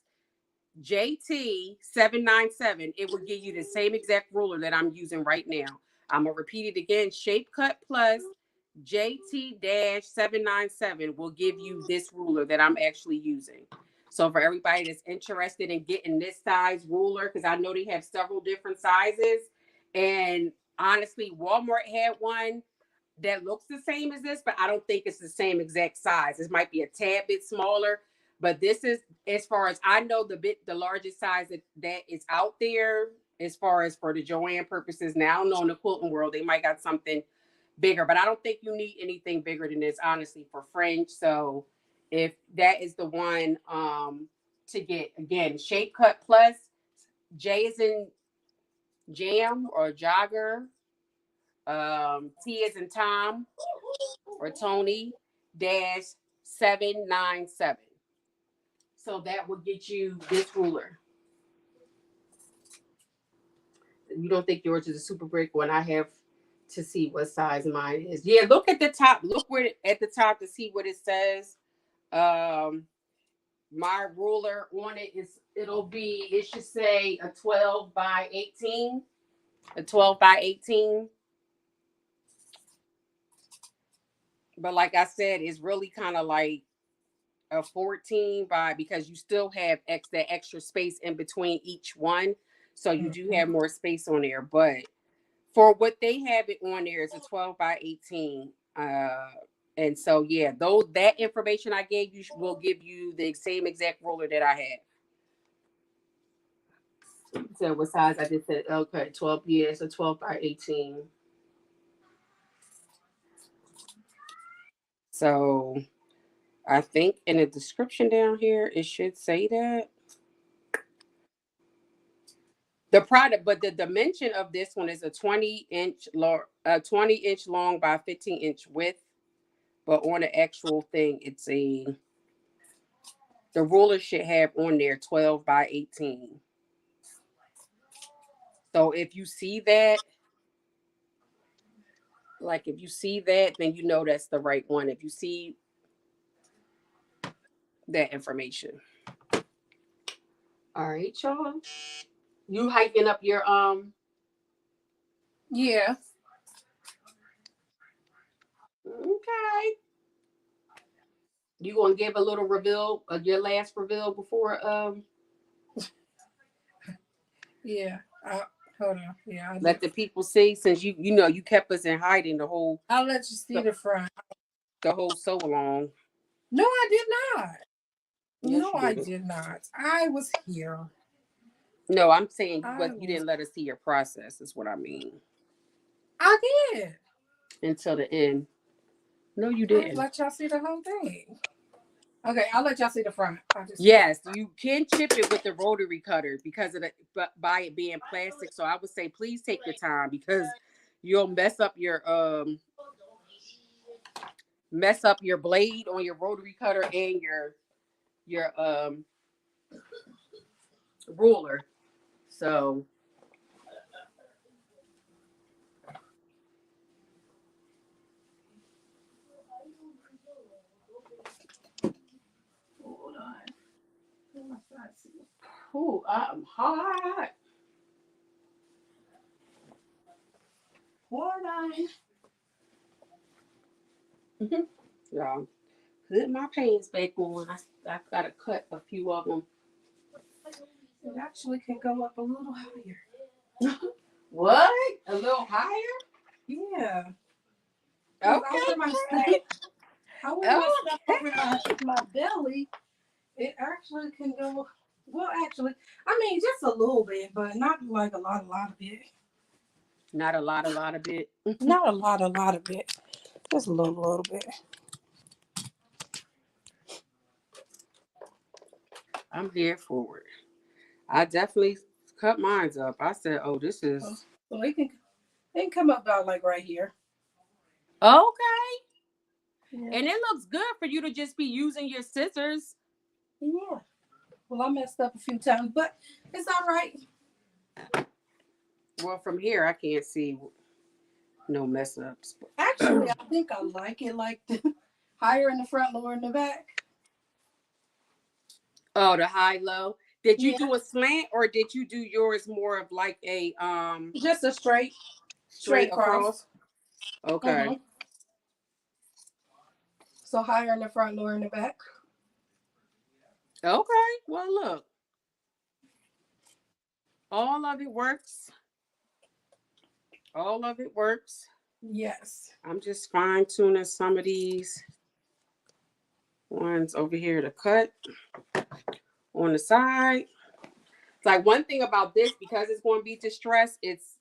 JT797, it will give you the same exact ruler that I'm using right now. I'm gonna repeat it again. Shape Cut Plus JT-797 will give you this ruler that I'm actually using. So for everybody that's interested in getting this size ruler, because I know they have several different sizes, and honestly, Walmart had one that looks the same as this, but I don't think it's the same exact size. This might be a tad bit smaller, but this is, as far as I know, the largest size that is out there as far as for the Joanne purposes. Now, I don't know in the quilting world, they might got something bigger, but I don't think you need anything bigger than this, honestly, for Fringe. So if that is the one to get, again, Shape Cut Plus, J is in jam or jogger, T is in Tom or Tony dash 797. So that will get you this ruler. You don't think yours is a super brick when I have to see what size mine is. Yeah, look at the top. Look where at the top to see what it says. My ruler on it it should say a 12 by 18. A 12 by 18. But like I said, it's really kind of like a 14 by, because you still have that extra space in between each one. So you do have more space on there. But for what they have it on there is a 12 by 18. And so, yeah, that information I gave you will give you the same exact ruler that I had. So what size I just said? Okay, 12 years, so 12 by 18. So I think in the description down here, it should say that. The product, but the dimension of this one is a 20-inch long by 15-inch width. But on the actual thing, the ruler should have on there 12 by 18. So if you see that, then you know that's the right one. If you see that information. All right, y'all. You hiking up your Yeah. Okay. You gonna give a little reveal, your last reveal before Yeah. Hold on. Yeah. let the people see, since you kept us in hiding I'll let you see the front. the whole sew along. No, I did not. Yes, No, you I did. did not. I was here. No, I'm saying you didn't let us see your process, is what I mean. I did. Until the end. No, you I didn't. let y'all see the whole thing. Okay, I'll let y'all see the front. Yes, you can chip it with the rotary cutter because of by it being plastic. So I would say please take your time, because you'll mess up your blade on your rotary cutter and your ruler. So hold on. Oh, I'm hot. Hold on. Y'all, put my pants back on. I've got to cut a few of them. It actually can go up a little higher. What? A little higher? Yeah. Okay. I wear my stuff over my belly. It actually can go. Well, actually, I mean just a little bit, but not like a lot of bit. Not a lot of bit. Not a lot of bit. Just a little bit. I'm here for it. I definitely cut mine up. I said, "Oh, this is So it can come up about like right here." okay." Yeah. And it looks good for you to just be using your scissors. Yeah. Well, I messed up a few times, but it's all right. Well, from here I can't see no mess ups. Actually, I think I like it like the higher in the front, lower in the back. Oh, the high low. Did you Yeah, do a slant or did you do yours more of like a just a straight straight across. across? Okay. Mm-hmm. So higher in the front, lower in the back. Okay. Well, look, all of it works. All of it works. Yes. I'm just fine tuning some of these ones over here to cut on the side. It's like one thing about this, because it's going to be distressed, it's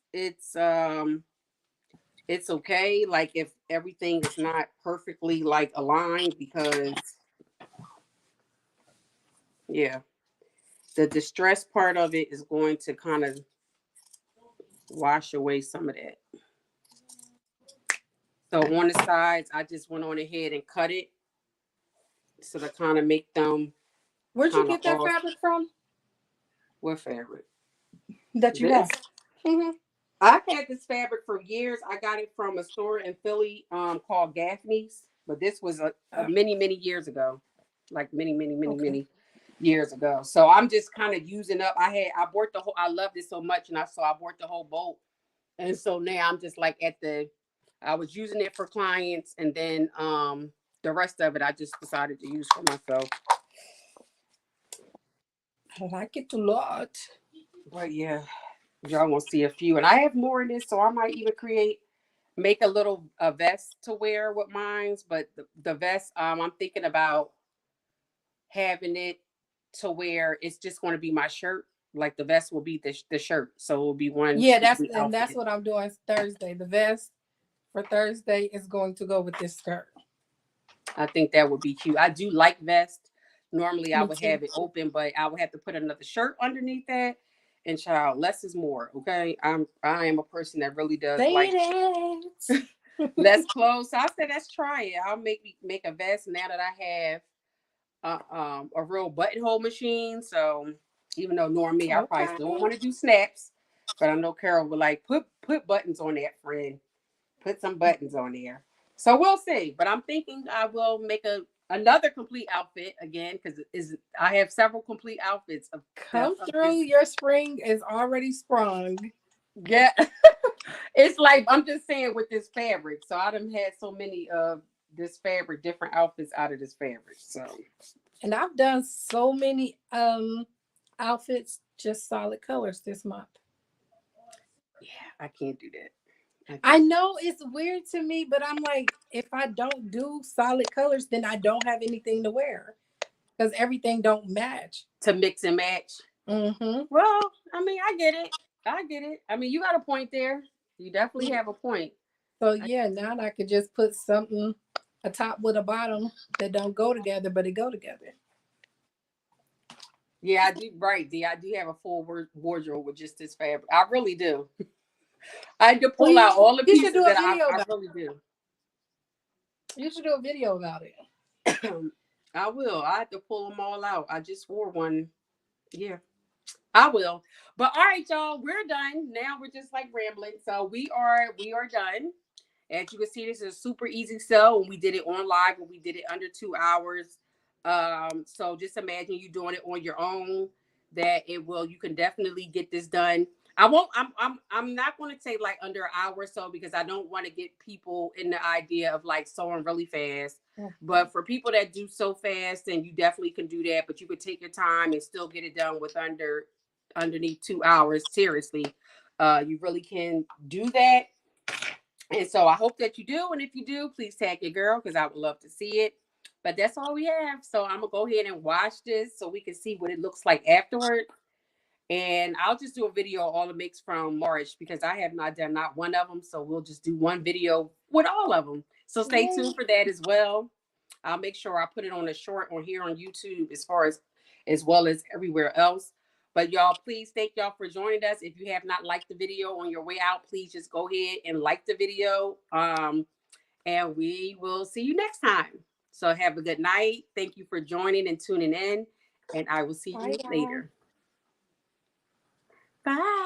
okay. Like if everything is not perfectly like aligned, because yeah, the distress part of it is going to kind of wash away some of that. So on the sides, I just went on ahead and cut it so to kind of make them Where'd you kind of get that off fabric from? with fabric. That you This got? Mm-hmm. I've had this fabric for years. I got it from a store in Philly called Gaffney's, but this was a many years ago, like Okay. many years ago. So I'm just kind of using up. I bought the whole. I loved it so much, and I bought the whole boat, and so now I'm just like at the. I was using it for clients, and then the rest of it I just decided to use for myself. I like it a lot. But yeah, y'all gonna see a few, and I have more in this, so I might even make a little a vest to wear with mines. But the vest, I'm thinking about having it to where it's just going to be my shirt. Like the vest will be the shirt, so it will be one Yeah, complete that's outfit. what I'm doing Thursday. The vest for Thursday is going to go with this skirt. I think that would be cute. I do like vest. Normally I Me would too. have it open, but I would have to put another shirt underneath that. And child, less is more. Okay, I am a person that really does Say like it. less clothes. So I said, let's try it. I'll make a vest now that I have a real buttonhole machine. So even though normally I probably Okay. still want to do snaps, but I know Carol would like put buttons on that, friend. Put some buttons on there. So we'll see. But I'm thinking I will make another complete outfit again, because is I have several complete outfits Come of through. this. Your spring is already sprung. Yeah. It's like I'm just saying with this fabric. So I done had so many of this fabric, different outfits out of this fabric. So And I've done so many outfits, just solid colors this month. yeah, I can't do that. I know it's weird to me, but I'm like, if I don't do solid colors, then I don't have anything to wear because everything don't match. To mix and match. Mm-hmm. Well, I mean, I get it. I get it. I mean, you got a point there. You definitely have a point. So I, yeah, now I could just put something a top with a bottom that don't go together, but it go together. yeah, I do. Right, D. I do have a full wardrobe with just this fabric. I really do. I had to Well, pull out all the you should pieces do a that video I about really do. it. You should do a video about it. I will. I had to pull them all out. I just wore one. Yeah, I will. But all right, y'all, we're done. Now we're just like rambling. So we are done. As you can see, this is a super easy sell. When we did it on live, when we did it under 2 hours. So just imagine you doing it on your own. That it will. You can definitely get this done. I won't. I'm not going to take like under an hour or so, because I don't want to get people in the idea of like sewing really fast. But for people that do so fast, then you definitely can do that. But you could take your time and still get it done with underneath 2 hours. Seriously, you really can do that. And so I hope that you do. And if you do, please tag your girl, because I would love to see it. But that's all we have. So I'm going to go ahead and watch this so we can see what it looks like afterward. And I'll just do a video all the mix from March, because I have not done not one of them. So we'll just do one video with all of them. So stay tuned for that as well. I'll make sure I put it on a short on here on YouTube, as well as everywhere else. But y'all, please thank y'all for joining us. If you have not liked the video on your way out, please just go ahead and like the video. And we will see you next time. So have a good night. Thank you for joining and tuning in. And I will see you later. Bye.